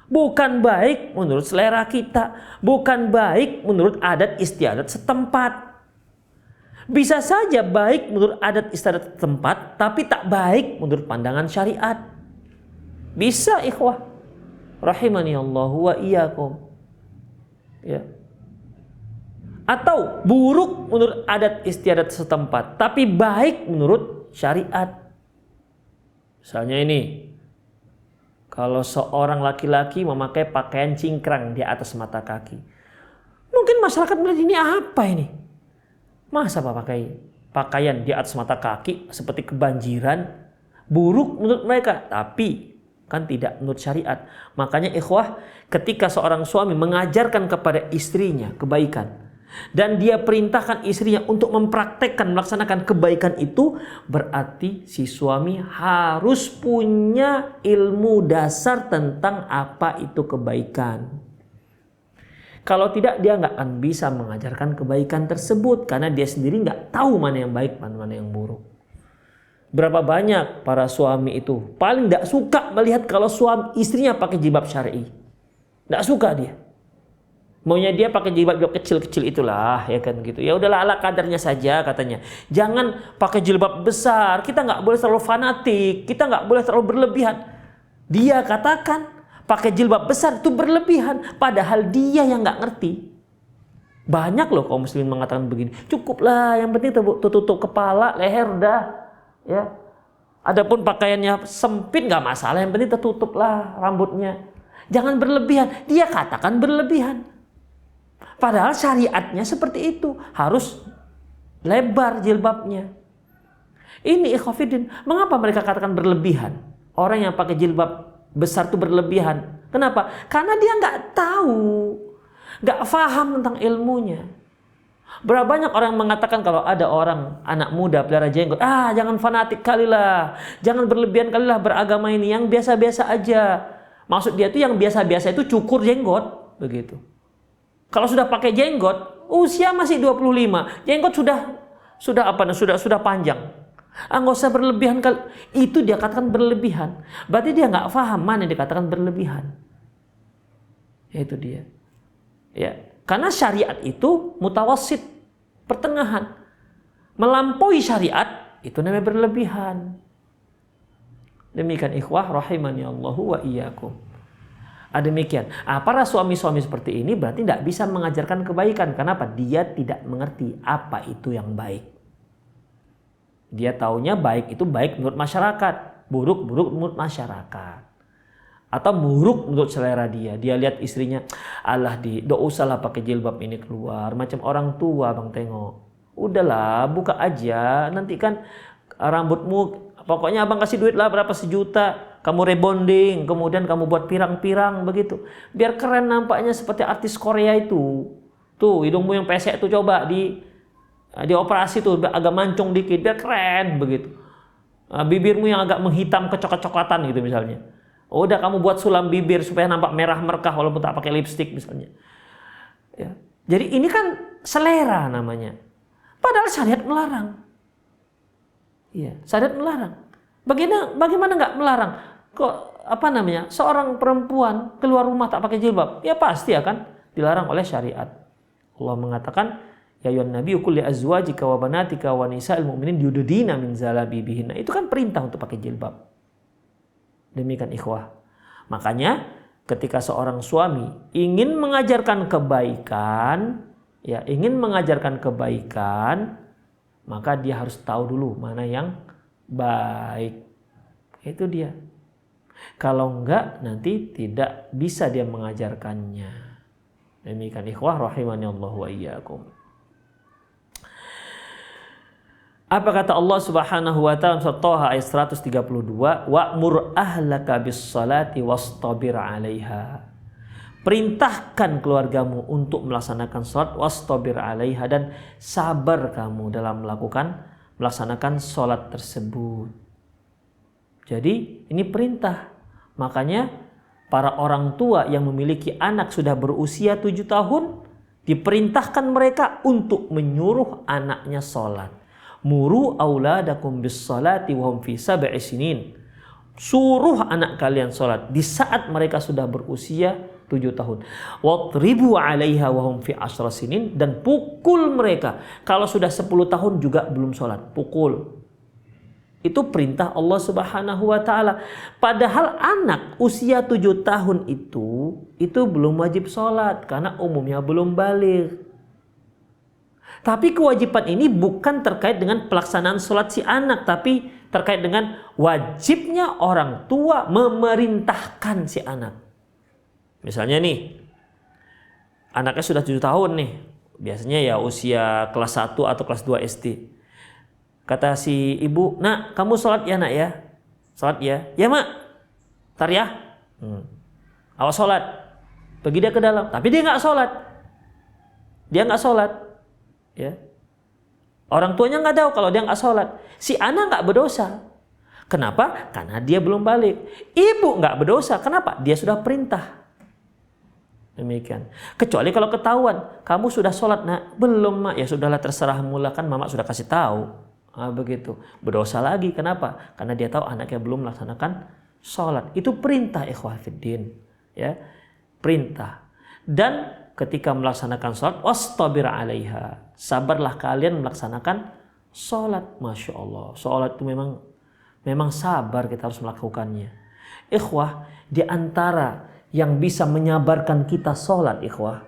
Bukan baik menurut selera kita. Bukan baik menurut adat istiadat setempat. Bisa saja baik menurut adat istiadat setempat, tapi tak baik menurut pandangan syariat. Bisa ikhwah. Rahimani Allahu wa iyyakum. Ya. Atau buruk menurut adat istiadat setempat, tapi baik menurut syariat. Misalnya ini, kalau seorang laki-laki memakai pakaian cingkrang di atas mata kaki, mungkin masyarakat melihat ini apa ini? Masa pakai pakaian di atas mata kaki seperti kebanjiran? Buruk menurut mereka, tapi kan tidak menurut syariat. Makanya ikhwah, ketika seorang suami mengajarkan kepada istrinya kebaikan dan dia perintahkan istrinya untuk mempraktekkan, melaksanakan kebaikan itu, berarti si suami harus punya ilmu dasar tentang apa itu kebaikan. Kalau tidak, dia nggak akan bisa mengajarkan kebaikan tersebut karena dia sendiri nggak tahu mana yang baik, mana yang buruk. Berapa banyak para suami itu paling nggak suka melihat kalau suami istrinya pakai jilbab syar'i. Nggak suka dia. Maunya dia pakai jilbab kecil-kecil itulah, ya kan gitu. Ya udahlah ala kadarnya saja katanya. Jangan pakai jilbab besar. Kita nggak boleh terlalu fanatik. Kita nggak boleh terlalu berlebihan. Dia katakan pakai jilbab besar itu berlebihan, padahal dia yang nggak ngerti. Banyak loh kaum muslimin mengatakan begini, cukuplah, yang penting tutup kepala, leher udah, ya. Adapun pakaiannya sempit nggak masalah, yang penting tertutuplah rambutnya. Jangan berlebihan. Dia katakan berlebihan. Padahal syariatnya seperti itu, harus lebar jilbabnya. Ini ikhwafidin, mengapa mereka katakan berlebihan? Orang yang pakai jilbab besar itu berlebihan. Kenapa? Karena dia nggak tahu, nggak paham tentang ilmunya. Berapa banyak orang mengatakan kalau ada orang anak muda pelihara jenggot, jangan fanatik kalilah, jangan berlebihan kalilah beragama ini, yang biasa-biasa aja. Maksud dia itu yang biasa-biasa itu cukur jenggot, begitu. Kalau sudah pakai jenggot, usia masih 25, jenggot sudah panjang. Nggak usah berlebihan kali. Itu dia katakan berlebihan. Berarti dia nggak paham mana yang dikatakan berlebihan. Itu dia. Ya, karena syariat itu mutawassit, pertengahan. Melampaui syariat itu namanya berlebihan. Demikian ikhwah rahimani Allahu wa iyyakum. Demikian. Para suami-suami seperti ini berarti tidak bisa mengajarkan kebaikan. Kenapa? Dia tidak mengerti apa itu yang baik. Dia taunya baik itu baik menurut masyarakat, buruk menurut masyarakat. atau buruk menurut selera dia. Dia lihat istrinya, alah tidak usahlah pakai jilbab ini keluar, macam orang tua bang tengok. Udahlah, buka aja, nanti kan rambutmu, pokoknya abang kasih duit lah berapa sejuta, kamu rebonding, kemudian kamu buat pirang-pirang begitu. Biar keren nampaknya seperti artis Korea itu. Tuh, hidungmu yang pesek tuh coba dioperasi tuh agak mancung dikit biar keren begitu. Bibirmu yang agak menghitam kecoklat-coklatan gitu misalnya. Udah kamu buat sulam bibir supaya nampak merah merkah walaupun tak pakai lipstik misalnya. Ya. Jadi ini kan selera namanya. Padahal syariat melarang. Iya, syariat melarang. Bagaimana nggak melarang? Kok seorang perempuan keluar rumah tak pakai jilbab? Ya pasti akan dilarang oleh syariat. Allah mengatakan, ya ayyuhan nabiyyu qul li azwajika wa banatika wa nisa'il mu'minin yudnina min jalabibihinna. Itu kan perintah untuk pakai jilbab. Demikian ikhwah. Makanya ketika seorang suami ingin mengajarkan kebaikan, maka dia harus tahu dulu mana yang baik. Itu dia. Kalau enggak nanti tidak bisa dia mengajarkannya. Demikian ikhwah rahimani Allah wa iyyakum. Apa kata Allah Subhanahu wa taala surat Thaha ayat 132, wa'mur ahlaka bis-shalati wastabir 'alaiha. Perintahkan keluargamu untuk melaksanakan salat wastabir 'alaiha, dan sabar kamu dalam melaksanakan salat tersebut. Jadi ini perintah. Makanya para orang tua yang memiliki anak sudah berusia 7 tahun diperintahkan mereka untuk menyuruh anaknya salat. Muru auladakum bis-shalati wa hum fi sab'i sinin. Suruh anak kalian salat di saat mereka sudah berusia 7 tahun. Wadribu 'alaiha wa hum fi 10 sinin, dan pukul mereka kalau sudah 10 tahun juga belum salat, pukul. Itu perintah Allah Subhanahu wa taala. Padahal anak usia 7 tahun itu belum wajib salat karena umumnya belum baligh. Tapi kewajiban ini bukan terkait dengan pelaksanaan sholat si anak, tapi terkait dengan wajibnya orang tua memerintahkan si anak. Misalnya nih, anaknya sudah 7 tahun nih, biasanya ya usia kelas 1 atau kelas 2 SD. Kata si ibu, nak kamu sholat ya nak ya? Sholat ya? Ya mak, ntar ya. Awas sholat. Pergi dia ke dalam, tapi dia nggak sholat. Ya. Orang tuanya nggak tahu kalau dia nggak sholat. Si anak nggak berdosa. Kenapa? Karena dia belum balik. Ibu nggak berdosa. Kenapa? Dia sudah perintah. Demikian. Kecuali kalau ketahuan, kamu sudah sholat nak? Belum mak. Ya sudahlah, terserah mula, kan mama sudah kasih tahu. Begitu. Berdosa lagi. Kenapa? Karena dia tahu anaknya belum melaksanakan sholat. Itu perintah ikhwah fiddin. Ya, perintah. Dan ketika melaksanakan sholat, wastabir 'alaiha. Sabarlah kalian melaksanakan sholat. Masya Allah. Sholat itu memang sabar kita harus melakukannya. Ikhwah, di antara yang bisa menyabarkan kita sholat, ikhwah,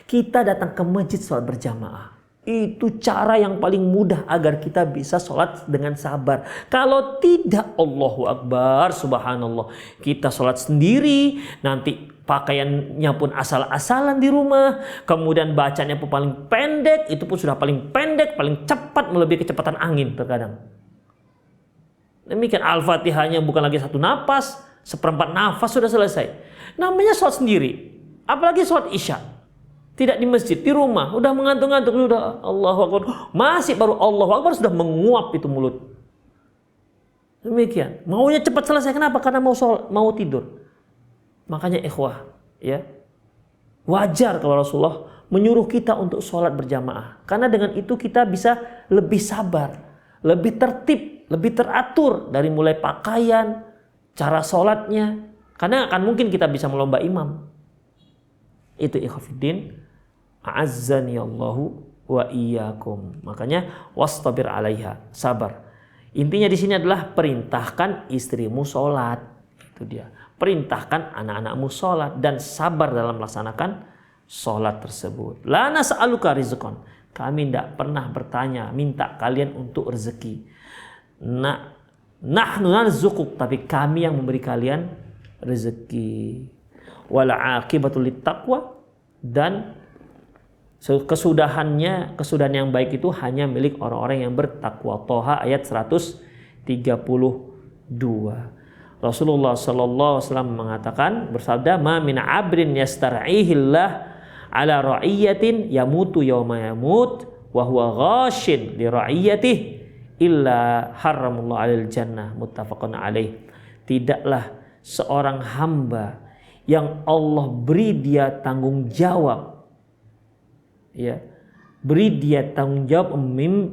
kita datang ke masjid sholat berjamaah. Itu cara yang paling mudah agar kita bisa sholat dengan sabar. Kalau tidak, Allahu Akbar, subhanallah, kita sholat sendiri, nanti pakaiannya pun asal-asalan di rumah, kemudian bacanya pun paling pendek, itu pun sudah paling pendek, paling cepat, melebihi kecepatan angin terkadang. Demikian Al-Fatihahnya bukan lagi 1 nafas, 1/4 nafas sudah selesai. Namanya sholat sendiri, apalagi sholat isya. Tidak di masjid, di rumah, udah mengantuk-ngantuk, udah Allahu Akbar, masih baru Allahu Akbar sudah menguap itu mulut. Demikian, maunya cepat selesai. Kenapa? Karena mau tidur. Makanya ikhwah, ya, wajar kalau Rasulullah menyuruh kita untuk sholat berjamaah. Karena dengan itu kita bisa lebih sabar, lebih tertib, lebih teratur dari mulai pakaian, cara sholatnya. Karena akan mungkin kita bisa melomba imam. Itu ikhwah fiddin, a'azzani Allahu wa iyyakum. Makanya wastabir 'alaiha, sabar. Intinya di sini adalah perintahkan istrimu sholat. Itu dia. Perintahkan anak-anakmu sholat dan sabar dalam melaksanakan sholat tersebut. La nas'aluka rizqan. Kami tidak pernah bertanya, minta kalian untuk rezeki. Nahnu narzuquk, tapi kami yang memberi kalian rezeki. Wal aqibatu littaqwa, dan kesudahan yang baik itu hanya milik orang-orang yang bertakwa. Toha ayat 132. Rasulullah sallallahu alaihi wasallam mengatakan, bersabda, "Ma min 'abdin yastar'ihillah ala ra'iyatin yamutu yawma yamut wa huwa ghashin li ra'iyatihi illa harramullahu 'alal jannah." Muttafaqun alaih. Tidaklah seorang hamba yang Allah beri dia tanggung jawab, ya, beri dia tanggung jawab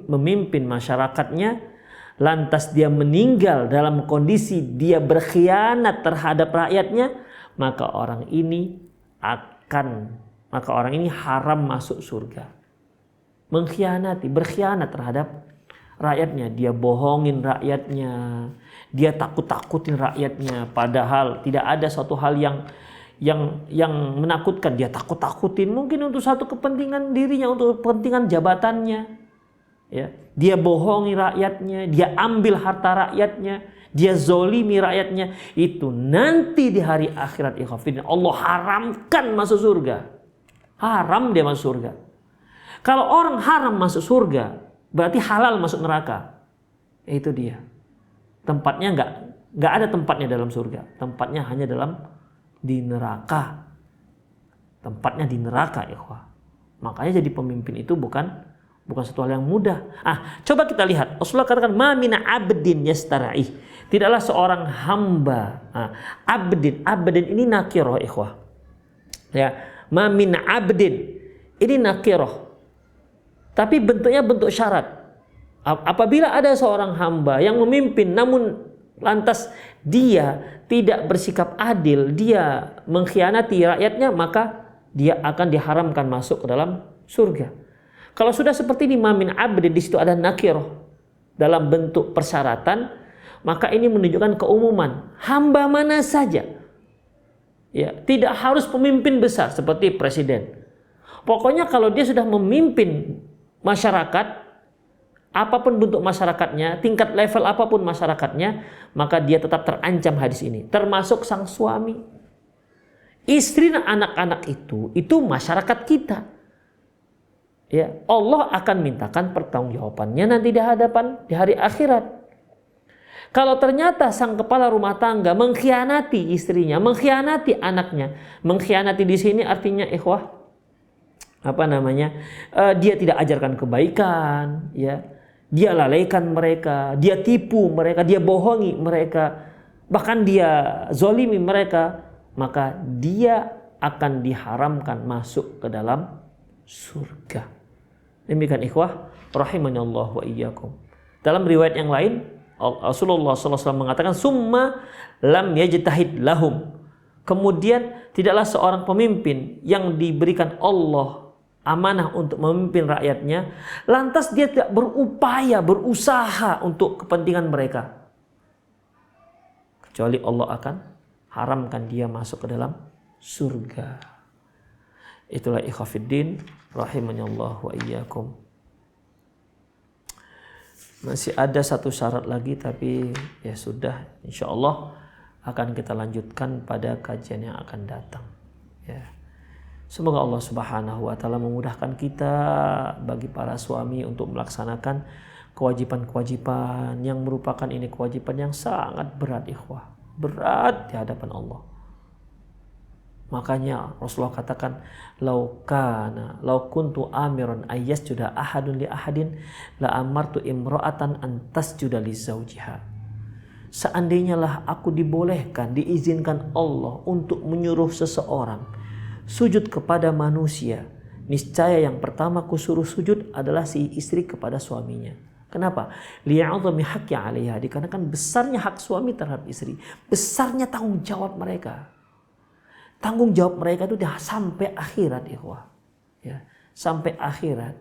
memimpin masyarakatnya, lantas dia meninggal dalam kondisi dia berkhianat terhadap rakyatnya, maka orang ini haram masuk surga. Berkhianat terhadap rakyatnya, dia bohongin rakyatnya, dia takut-takutin rakyatnya, padahal tidak ada suatu hal yang menakutkan, dia takut-takutin mungkin untuk satu kepentingan dirinya, untuk kepentingan jabatannya, ya. Dia bohongi rakyatnya, dia ambil harta rakyatnya, dia zolimi rakyatnya, itu nanti di hari akhirat Allah haramkan masuk surga. Haram dia masuk surga. Kalau orang haram masuk surga, berarti halal masuk neraka. Itu dia. Tempatnya nggak ada tempatnya dalam surga. Tempatnya hanya di neraka. Tempatnya di neraka, ikhwah. Makanya jadi pemimpin itu bukan suatu hal yang mudah. Coba kita lihat. Rasulullah katakan, "Ma min 'abdin yastar'ih." Tidaklah seorang hamba. Abdin ini nakirah, ikhwah. Ya, "Ma min 'abdin." Ini nakirah. Tapi bentuknya bentuk syarat. Apabila ada seorang hamba yang memimpin namun lantas dia tidak bersikap adil, dia mengkhianati rakyatnya, maka dia akan diharamkan masuk ke dalam surga. Kalau sudah seperti ini, mamin abdin, di situ ada nakirah dalam bentuk persyaratan, maka ini menunjukkan keumuman. Hamba mana saja, ya, tidak harus pemimpin besar seperti presiden. Pokoknya kalau dia sudah memimpin masyarakat, apapun bentuk masyarakatnya, tingkat level apapun masyarakatnya, maka dia tetap terancam hadis ini. Termasuk sang suami, istri dan anak-anak itu masyarakat kita. Ya, Allah akan mintakan pertanggungjawabannya nanti di hari akhirat. Kalau ternyata sang kepala rumah tangga mengkhianati istrinya, mengkhianati anaknya, mengkhianati di sini artinya, ikhwah, dia tidak ajarkan kebaikan, ya. Dia lalaikan mereka, dia tipu mereka, dia bohongi mereka, bahkan dia zolimi mereka, maka dia akan diharamkan masuk ke dalam surga. Demikian, ikhwah rahimanallah wa iyyakum. Dalam riwayat yang lain, Rasulullah SAW mengatakan, "Summa lam yajtahid lahum." Kemudian tidaklah seorang pemimpin yang diberikan Allah amanah untuk memimpin rakyatnya, lantas dia tidak berusaha untuk kepentingan mereka, kecuali Allah akan haramkan dia masuk ke dalam surga. Itulah ikhwafiddin rahimahullah wa iyyakum. Masih ada satu syarat lagi, tapi ya sudah, insya Allah akan kita lanjutkan pada kajian yang akan datang, ya. Semoga Allah Subhanahu wa taala memudahkan kita bagi para suami untuk melaksanakan kewajiban-kewajiban yang merupakan ini kewajiban yang sangat berat, ikhwah. Berat di hadapan Allah. Makanya Rasulullah katakan, "Lau kuntu amiran ayyasjuda ahadun li ahadin la amartu imra'atan an tasjuda li zawjiha." Seandainya lah aku dibolehkan, diizinkan Allah untuk menyuruh seseorang sujud kepada manusia, niscaya yang pertama kusuruh sujud adalah si istri kepada suaminya. Kenapa? Li'a'udhami haqqi 'alaiha, dikarenakan besarnya hak suami terhadap istri, besarnya tanggung jawab mereka. Tanggung jawab mereka itu dah sampai akhirat, ikhwah. Ya, sampai akhirat.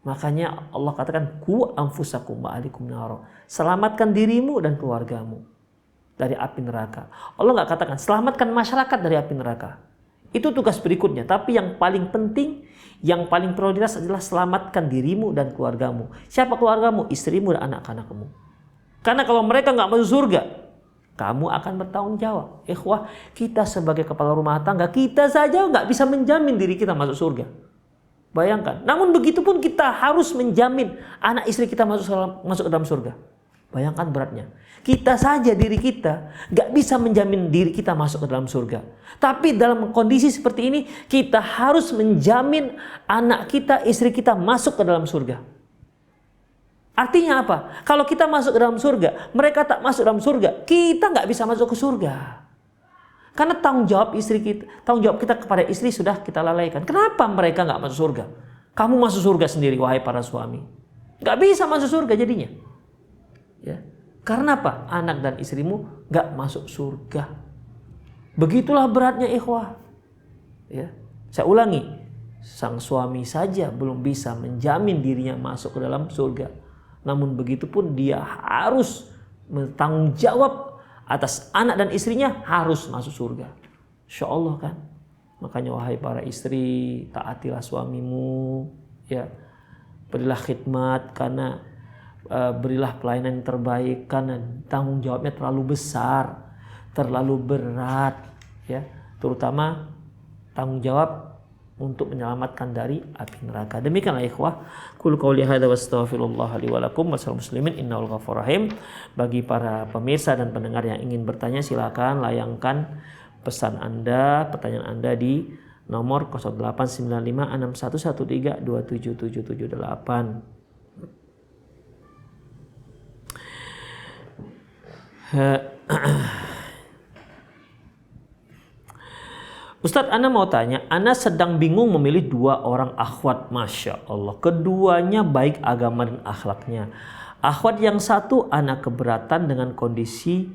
Makanya Allah katakan, "Ku anfusakum wa ahlikum nar." Selamatkan dirimu dan keluargamu dari api neraka. Allah nggak katakan selamatkan masyarakat dari api neraka. Itu tugas berikutnya. Tapi yang paling penting, yang paling prioritas adalah selamatkan dirimu dan keluargamu. Siapa keluargamu? Istrimu dan anak-anakmu. Karena kalau mereka nggak masuk surga, kamu akan bertanggung jawab. Ikhwah, kita sebagai kepala rumah tangga, kita saja nggak bisa menjamin diri kita masuk surga. Bayangkan. Namun begitu pun kita harus menjamin anak istri kita masuk ke dalam surga. Bayangkan beratnya. Kita saja diri kita nggak bisa menjamin diri kita masuk ke dalam surga. Tapi dalam kondisi seperti ini, kita harus menjamin anak kita, istri kita masuk ke dalam surga. Artinya apa? Kalau kita masuk ke dalam surga, mereka tak masuk dalam surga, kita nggak bisa masuk ke surga. Karena tanggung jawab kita kepada istri sudah kita lalaikan. Kenapa mereka nggak masuk surga? Kamu masuk surga sendiri, wahai para suami. Nggak bisa masuk surga jadinya. Ya. Karena apa? Anak dan istrimu nggak masuk surga. Begitulah beratnya ikhwah. Ya. Saya ulangi, sang suami saja belum bisa menjamin dirinya masuk ke dalam surga. Namun begitu pun dia harus bertanggung jawab atas anak dan istrinya harus masuk surga. Insya Allah kan. Makanya wahai para istri, taatilah suamimu, ya. Berilah khidmat karena berilah pelayanan yang terbaik karena tanggung jawabnya terlalu besar, terlalu berat, ya. Terutama tanggung jawab untuk menyelamatkan dari api neraka. Demikianlah ikhwah, qul qouli hadza wa astaghfirullah li wa lakum wasal muslimin innahu ghafurur rahim. Bagi para pemirsa dan pendengar yang ingin bertanya, silakan layangkan pesan Anda, pertanyaan Anda di nomor 08956113277778. Ustadz, Ana mau tanya, Ana sedang bingung memilih 2 orang akhwat, Masya Allah. Keduanya baik agama dan akhlaknya. Akhwat yang satu Ana keberatan dengan kondisi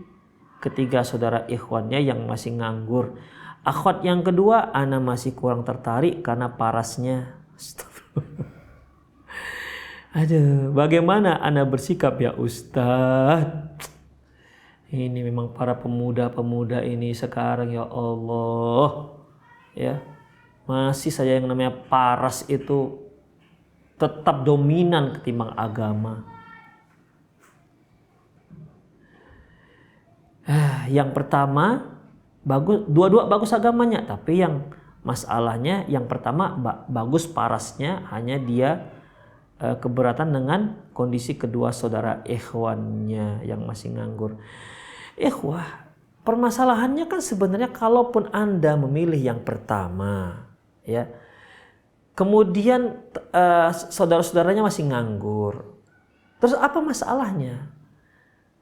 ketiga saudara ikhwannya yang masih nganggur. Akhwat yang kedua Ana masih kurang tertarik karena parasnya. Aduh, bagaimana Ana bersikap ya Ustadz? Ini memang para pemuda-pemuda ini sekarang ya Allah. Ya, masih saja yang namanya paras itu tetap dominan ketimbang agama. Yang pertama bagus, dua-dua bagus agamanya, tapi yang masalahnya yang pertama bagus parasnya, hanya dia keberatan dengan kondisi kedua saudara ikhwannya yang masih nganggur. Ikhwah, permasalahannya kan sebenarnya kalaupun Anda memilih yang pertama, ya, kemudian saudara-saudaranya masih nganggur, terus apa masalahnya?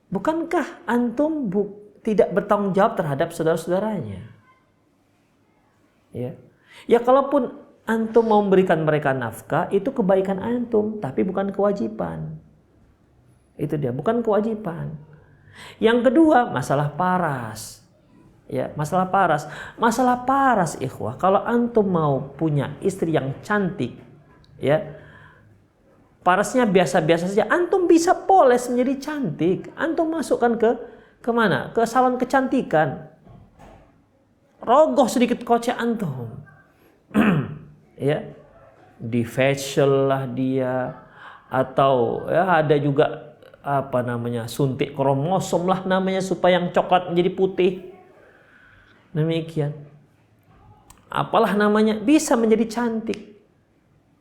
Bukankah antum tidak bertanggung jawab terhadap saudara-saudaranya? Ya, kalaupun antum mau memberikan mereka nafkah, itu kebaikan antum, tapi bukan kewajiban. Itu dia, bukan kewajiban. Yang kedua, masalah paras. Ya, masalah paras. Masalah paras, ikhwah. Kalau antum mau punya istri yang cantik, ya, parasnya biasa-biasa saja, antum bisa poles menjadi cantik. Antum masukkan ke mana? Ke salon kecantikan. Rogoh sedikit kocek antum. Ya, di facial lah dia, atau ya ada juga suntik kromosom lah namanya, supaya yang coklat menjadi putih. Demikian. Apalah namanya, bisa menjadi cantik.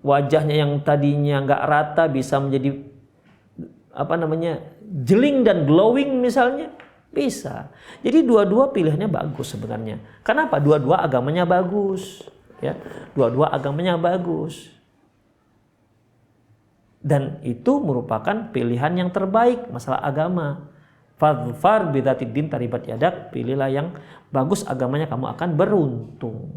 Wajahnya yang tadinya nggak rata bisa menjadi jeling dan glowing misalnya, bisa. Jadi dua-dua pilihannya bagus sebenarnya. Kenapa? Dua-dua agamanya bagus. Ya, dua-dua agamanya bagus. Dan itu merupakan pilihan yang terbaik masalah agama. Fadfar bidzatid din taribat yadak, pilihlah yang bagus agamanya, kamu akan beruntung.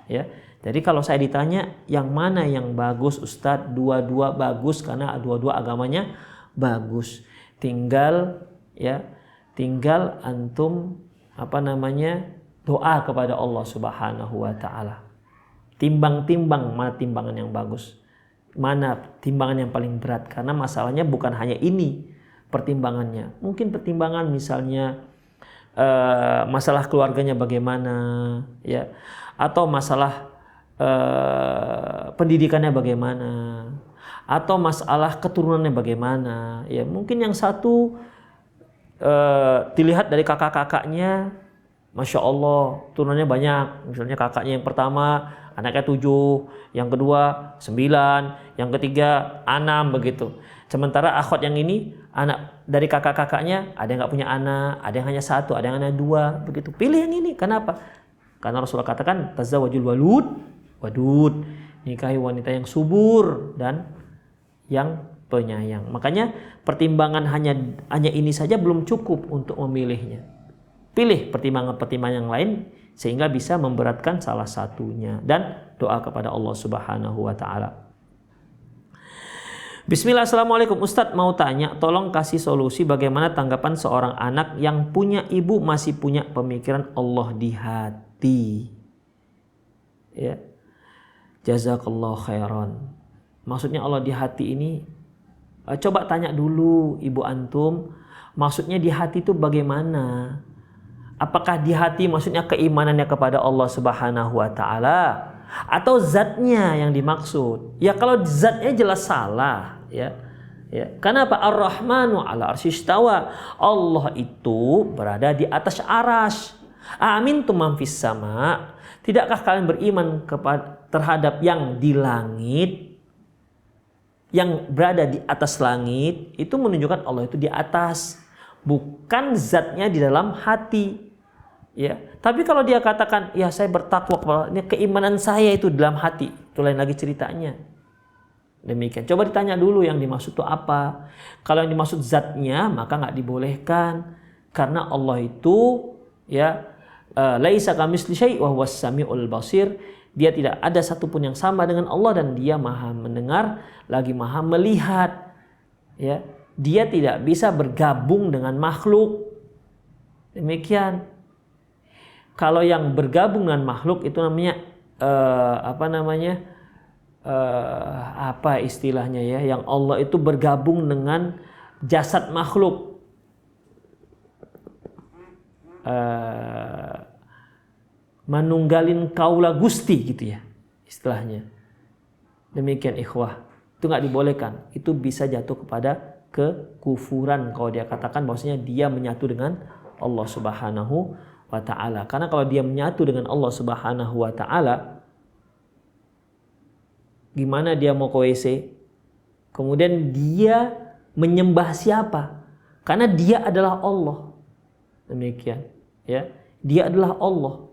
Ya. Jadi kalau saya ditanya yang mana yang bagus Ustadz, dua-dua bagus karena dua-dua agamanya bagus. Tinggal antum doa kepada Allah Subhanahu wa taala. Timbang-timbang mana timbangan yang bagus, mana timbangan yang paling berat, karena masalahnya bukan hanya ini pertimbangannya. Mungkin pertimbangan misalnya masalah keluarganya bagaimana, ya, atau masalah pendidikannya bagaimana, atau masalah keturunannya bagaimana. Ya, mungkin yang satu dilihat dari kakak-kakaknya, Masya Allah turunannya banyak. Misalnya kakaknya yang pertama anaknya 7, yang kedua 9, yang ketiga 6 begitu. Sementara akhwat yang ini anak dari kakak-kakaknya ada yang nggak punya anak, ada yang hanya 1, ada yang hanya 2 begitu. Pilih yang ini. Kenapa? Karena Rasulullah katakan tazawwajul wadud, nikahi wanita yang subur dan yang penyayang. Makanya pertimbangan hanya ini saja belum cukup untuk memilihnya. Pilih pertimbangan-pertimbangan yang lain sehingga bisa memberatkan salah satunya, dan doa kepada Allah Subhanahu wa taala. Bismillah, assalamualaikum Ustadz, mau tanya, tolong kasih solusi bagaimana tanggapan seorang anak yang punya ibu masih punya pemikiran Allah di hati. Ya. Jazakallahu khairan. Maksudnya Allah di hati ini, coba tanya dulu ibu antum, maksudnya di hati itu bagaimana? Apakah di hati maksudnya keimanannya kepada Allah Subhanahu wa taala atau zatnya yang dimaksud? Ya kalau zatnya jelas salah, ya. Ya, kenapa? Ar-Rahmanu 'ala arsyistawa. Allah itu berada di atas aras. Amintum man fis sama. Tidakkah kalian beriman terhadap yang di langit? Yang berada di atas langit itu menunjukkan Allah itu di atas, bukan zatnya di dalam hati. Ya, tapi kalau dia katakan, ya saya bertakwa, ini keimanan saya itu dalam hati, itu lain lagi ceritanya. Demikian. Coba ditanya dulu yang dimaksud itu apa. Kalau yang dimaksud zatnya, maka nggak dibolehkan, karena Allah itu ya laisa kamitsli syai' wa huwas samiul basir. Dia tidak ada satupun yang sama dengan Allah dan dia maha mendengar lagi maha melihat. Ya, dia tidak bisa bergabung dengan makhluk. Demikian. Kalau yang bergabung dengan makhluk itu namanya apa istilahnya ya? Yang Allah itu bergabung dengan jasad makhluk. Manunggalin kaula gusti gitu ya istilahnya. Demikian ikhwah. Itu nggak dibolehkan. Itu bisa jatuh kepada kekufuran kalau dia katakan bahwasanya dia menyatu dengan Allah Subhanahu wa ta'ala. Karena kalau dia menyatu dengan Allah Subhanahu wa ta'ala, gimana dia mau ke WC? Kemudian dia menyembah siapa? Karena dia adalah Allah. Demikian, ya. Dia adalah Allah.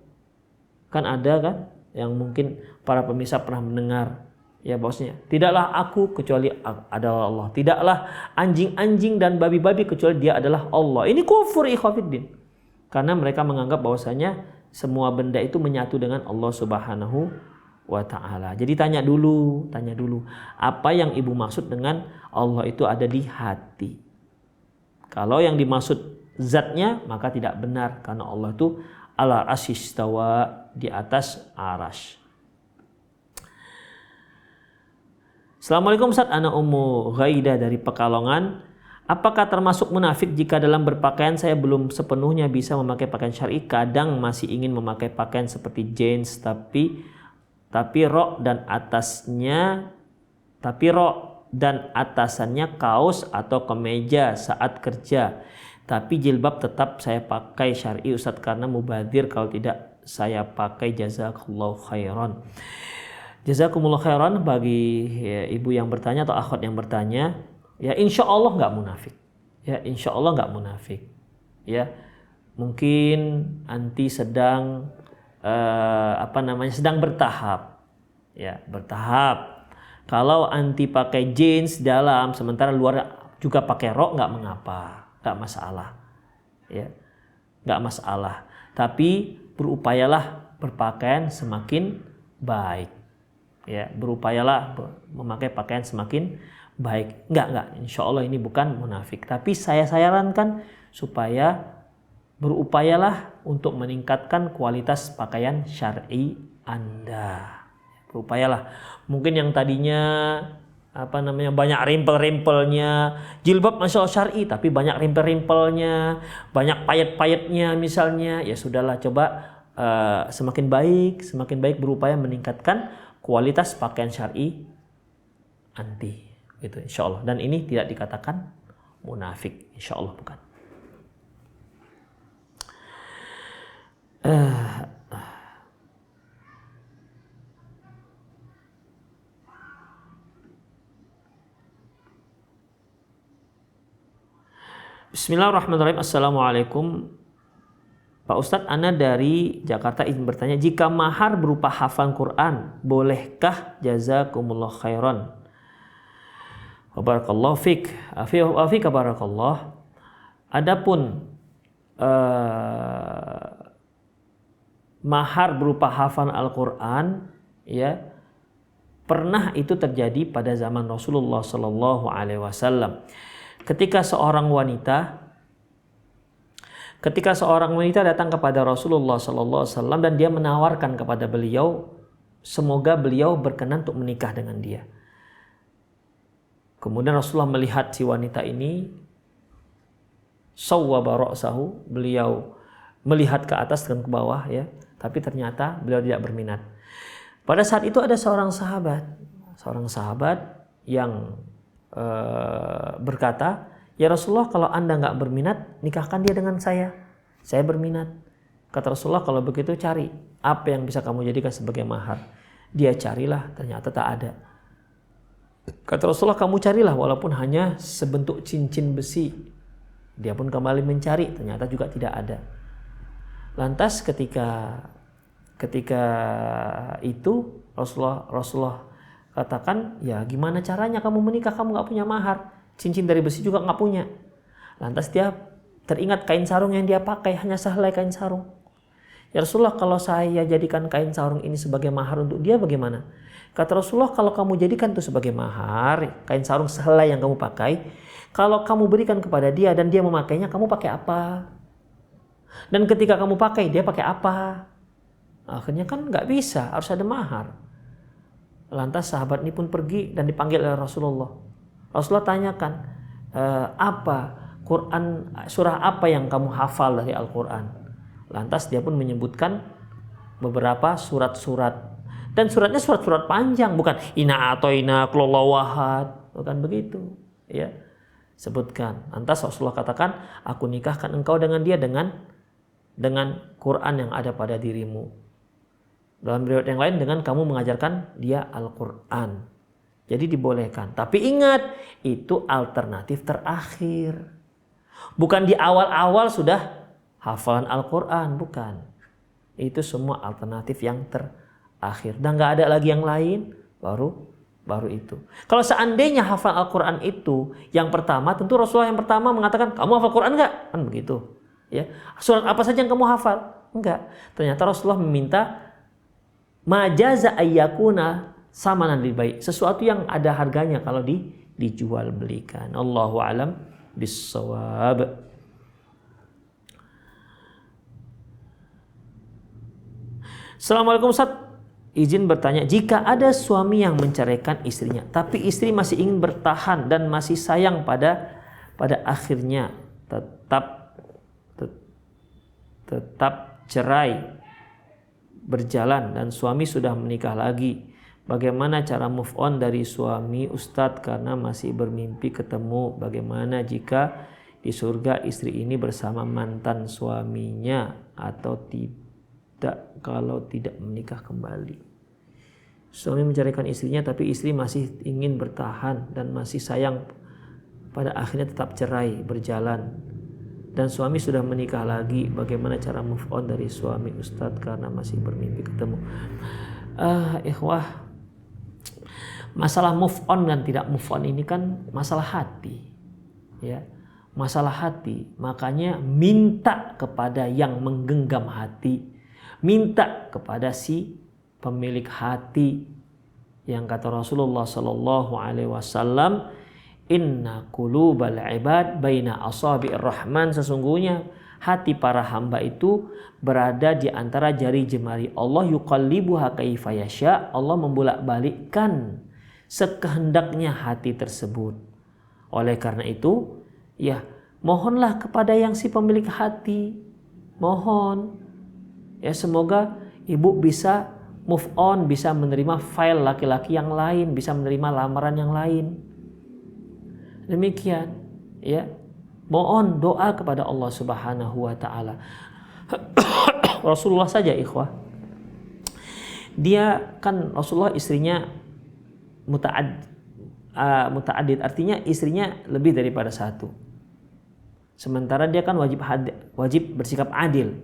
Kan ada kan yang mungkin para pemirsa pernah mendengar, ya bahwasanya tidaklah aku kecuali adalah Allah. Tidaklah anjing-anjing dan babi-babi kecuali dia adalah Allah. Ini kufur ikhwafiddin. Karena mereka menganggap bahwasanya semua benda itu menyatu dengan Allah Subhanahu wa ta'ala. Jadi tanya dulu apa yang ibu maksud dengan Allah itu ada di hati. Kalau yang dimaksud zatnya maka tidak benar, karena Allah itu ala arsyistawa, di atas aras. Assalamualaikum Ustaz, ana Ummu Ghaidah dari Pekalongan. Apakah termasuk munafik jika dalam berpakaian saya belum sepenuhnya bisa memakai pakaian syar'i, kadang masih ingin memakai pakaian seperti jeans tapi rok dan atasannya kaos atau kemeja saat kerja. Tapi jilbab tetap saya pakai syar'i Ustaz, karena mubadzir kalau tidak saya pakai. Jazakallahu khairan. Jazakumullah khairan bagi ibu yang bertanya atau akhwat yang bertanya. Ya insya Allah nggak munafik. Ya insya Allah nggak munafik. Ya mungkin anti sedang sedang bertahap. Ya bertahap. Kalau anti pakai jeans dalam sementara luar juga pakai rok nggak mengapa, nggak masalah. Ya nggak masalah. Tapi berupayalah berpakaian semakin baik. Ya berupayalah memakai pakaian semakin baik. Enggak. Insya Allah ini bukan munafik. Tapi saya sarankan supaya berupayalah untuk meningkatkan kualitas pakaian syar'i Anda. Berupayalah. Mungkin yang tadinya banyak rimpel-rimpelnya, jilbab Masya Allah syar'i tapi banyak rimpel-rimpelnya, banyak payet-payetnya misalnya, ya sudahlah, coba semakin baik berupaya meningkatkan kualitas pakaian syar'i anti. Gitu, insya Allah. Dan ini tidak dikatakan munafik, insya Allah bukan. Bismillahirrahmanirrahim. Assalamualaikum Pak Ustadz, Ana dari Jakarta izin bertanya, jika mahar berupa hafalan Quran, bolehkah? Jazakumullah khairan. Barakallahu fik. Afika barakallah. Adapun mahar berupa hafalan Al-Quran, ya, pernah itu terjadi pada zaman Rasulullah Sallallahu Alaihi Wasallam. Ketika seorang wanita datang kepada Rasulullah Sallallahu Alaihi Wasallam dan dia menawarkan kepada beliau, semoga beliau berkenan untuk menikah dengan dia. Kemudian Rasulullah melihat si wanita ini, sawwaba ra'sahu, beliau melihat ke atas dan ke bawah, ya, tapi ternyata beliau tidak berminat. Pada saat itu ada seorang sahabat yang berkata, ya Rasulullah, kalau Anda nggak berminat, nikahkan dia dengan saya berminat. Kata Rasulullah, kalau begitu cari apa yang bisa kamu jadikan sebagai mahar. Dia carilah, ternyata tak ada. Kata Rasulullah, kamu carilah walaupun hanya sebentuk cincin besi. Dia pun kembali mencari, ternyata juga tidak ada. Lantas ketika itu Rasulullah katakan, ya gimana caranya kamu menikah, kamu nggak punya mahar, cincin dari besi juga nggak punya. Lantas dia teringat kain sarung yang dia pakai, hanya sehelai kain sarung. Ya Rasulullah, kalau saya jadikan kain sarung ini sebagai mahar untuk dia bagaimana? Kata Rasulullah, kalau kamu jadikan itu sebagai mahar, kain sarung sehelai yang kamu pakai, kalau kamu berikan kepada dia dan dia memakainya, kamu pakai apa? Dan ketika kamu pakai, dia pakai apa? Akhirnya kan nggak bisa, harus ada mahar. Lantas sahabat ini pun pergi dan dipanggil oleh Rasulullah. Rasulullah tanyakan, apa Quran, surah apa yang kamu hafal dari Al-Quran? Lantas dia pun menyebutkan beberapa surat-surat. Dan suratnya surat-surat panjang, bukan Inna atoina kulallawahad, bukan begitu, ya. Sebutkan. Lantas Rasulullah katakan, aku nikahkan engkau dengan dia dengan Quran yang ada pada dirimu. Dalam riwayat yang lain, dengan kamu mengajarkan dia Al-Quran. Jadi dibolehkan. Tapi ingat, itu alternatif terakhir. Bukan di awal-awal sudah hafalan Al-Quran, bukan. Itu semua alternatif yang terakhir. Dan gak ada lagi yang lain, baru itu. Kalau seandainya hafal Al-Quran itu yang pertama, tentu Rasulullah yang pertama mengatakan, kamu hafal Quran gak? Kan begitu. Ya. Surat apa saja yang kamu hafal? Enggak. Ternyata Rasulullah meminta majaza ayyakuna samanan libai, sesuatu yang ada harganya kalau dijual belikan. Allahu a'lam bissawab. Assalamualaikum Ustaz, izin bertanya, jika ada suami yang menceraikan istrinya tapi istri masih ingin bertahan dan masih sayang pada akhirnya tetap cerai berjalan dan suami sudah menikah lagi, bagaimana cara move on dari suami Ustadz karena masih bermimpi ketemu? Bagaimana jika di surga istri ini bersama mantan suaminya atau tidak kalau tidak menikah kembali? Suami menceraikan istrinya tapi istri masih ingin bertahan dan masih sayang, pada akhirnya tetap cerai berjalan dan suami sudah menikah lagi, bagaimana cara move on dari suami Ustadz karena masih bermimpi ketemu? Ikhwah, masalah move on dan tidak move on ini kan masalah hati, ya, masalah hati. Makanya minta kepada yang menggenggam hati, minta kepada si pemilik hati, yang kata Rasulullah Sallallahu Alaihi Wasallam, inna qulubal ibad baina asabi'ir rahman, sesungguhnya hati para hamba itu berada di antara jari jemari Allah, yuqallibuha kaifa yasha, Allah membolak-balikkan sekehendaknya hati tersebut. Oleh karena itu, ya, mohonlah kepada yang si pemilik hati, mohon, ya, semoga ibu bisa move on, bisa menerima file laki-laki yang lain, bisa menerima lamaran yang lain. Demikian, ya, mohon doa kepada Allah Subhanahu wa taala. Rasulullah saja ikhwah, dia kan Rasulullah istrinya muta'addid, artinya istrinya lebih daripada satu. Sementara dia kan wajib bersikap adil.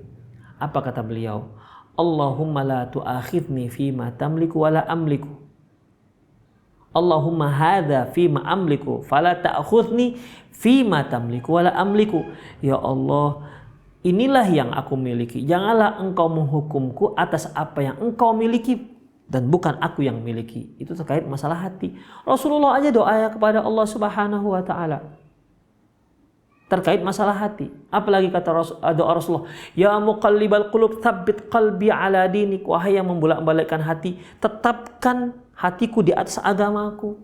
Apa kata beliau? Allahumma la tu'akhidni fima tamliku wala amliku. Allahumma hadza fima amliku fala ta'khudni fima tamliku wala amliku. Ya Allah, inilah yang aku miliki. Janganlah engkau menghukumku atas apa yang engkau miliki dan bukan aku yang miliki. Itu terkait masalah hati. Rasulullah aja doa kepada Allah Subhanahu wa taala terkait masalah hati. Apalagi kata doa Rasulullah, ya muqallibal qulub tsabbit qalbi ala dinik, wahai yang membolak-balikkan hati, tetapkan hatiku di atas agamaku,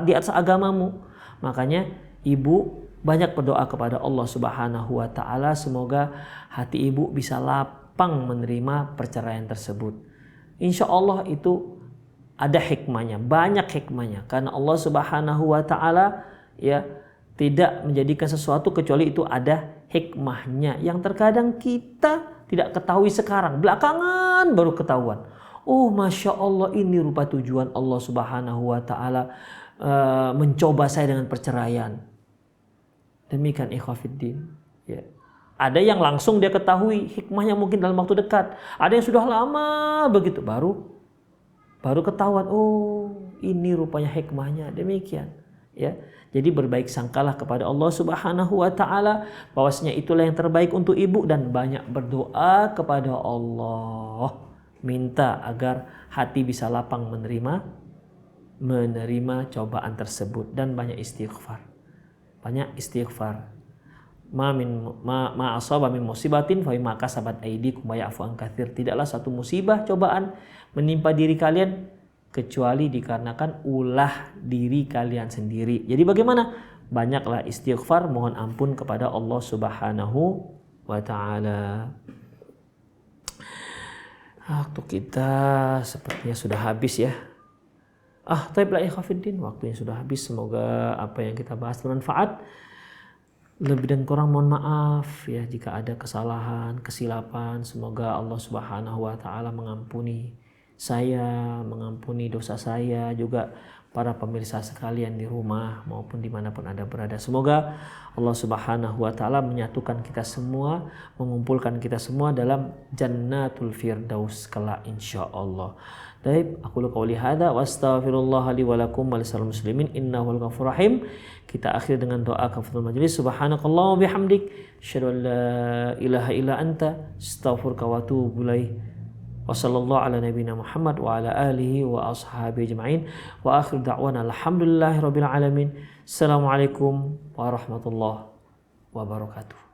di atas agamamu. Makanya ibu banyak berdoa kepada Allah Subhanahu wa taala semoga hati ibu bisa lapang menerima perceraian tersebut. Insya Allah itu ada hikmahnya, banyak hikmahnya, karena Allah Subhanahu wa taala ya tidak menjadikan sesuatu kecuali itu ada hikmahnya yang terkadang kita tidak ketahui sekarang, belakangan baru ketahuan. Oh, Masya Allah, ini rupa tujuan Allah Subhanahu wa taala mencoba saya dengan perceraian. Demikian ikhwafiddin. Ya. Ada yang langsung dia ketahui hikmahnya mungkin dalam waktu dekat. Ada yang sudah lama begitu baru ketahuan. Oh, ini rupanya hikmahnya. Demikian. Ya. Jadi berbaik sangkalah kepada Allah Subhanahu wa taala bahwasanya itulah yang terbaik untuk ibu dan banyak berdoa kepada Allah. Minta agar hati bisa lapang menerima cobaan tersebut dan banyak istighfar. Banyak istighfar. Ma asaba min musibatin fa bima kasabat aydikum wa ya'fu an katsir. Tidaklah satu musibah cobaan menimpa diri kalian kecuali dikarenakan ulah diri kalian sendiri. Jadi bagaimana? Banyaklah istighfar, mohon ampun kepada Allah Subhanahu wa taala. Waktu kita sepertinya sudah habis ya. Taiblah ikhwafiddin, waktunya sudah habis. Semoga apa yang kita bahas bermanfaat. Lebih dan kurang mohon maaf ya jika ada kesalahan, kesilapan. Semoga Allah Subhanahu wa taala mengampuni saya, mengampuni dosa saya, juga para pemirsa sekalian di rumah maupun dimanapun Anda berada. Semoga Allah Subhanahu wa taala menyatukan kita semua, mengumpulkan kita semua dalam Jannatul Firdaus kelak insyaallah. Baik, aku qouli hadza wa astaghfirullah li wa lakum wa lisal muslimin innahu al-ghafurur rahim. Kita akhir dengan doa kafaratul majlis. Subhanakallahumma bihamdik, asyhadu an la ilaha illa anta, astaghfiruka wa atubu ilaik. Wa sallallahu ala nabiyyina Muhammad wa ala alihi wa ashabihi ajma'in. Wa akhir da'wana alhamdulillahirabbil alamin. Assalamualaikum warahmatullahi wabarakatuh.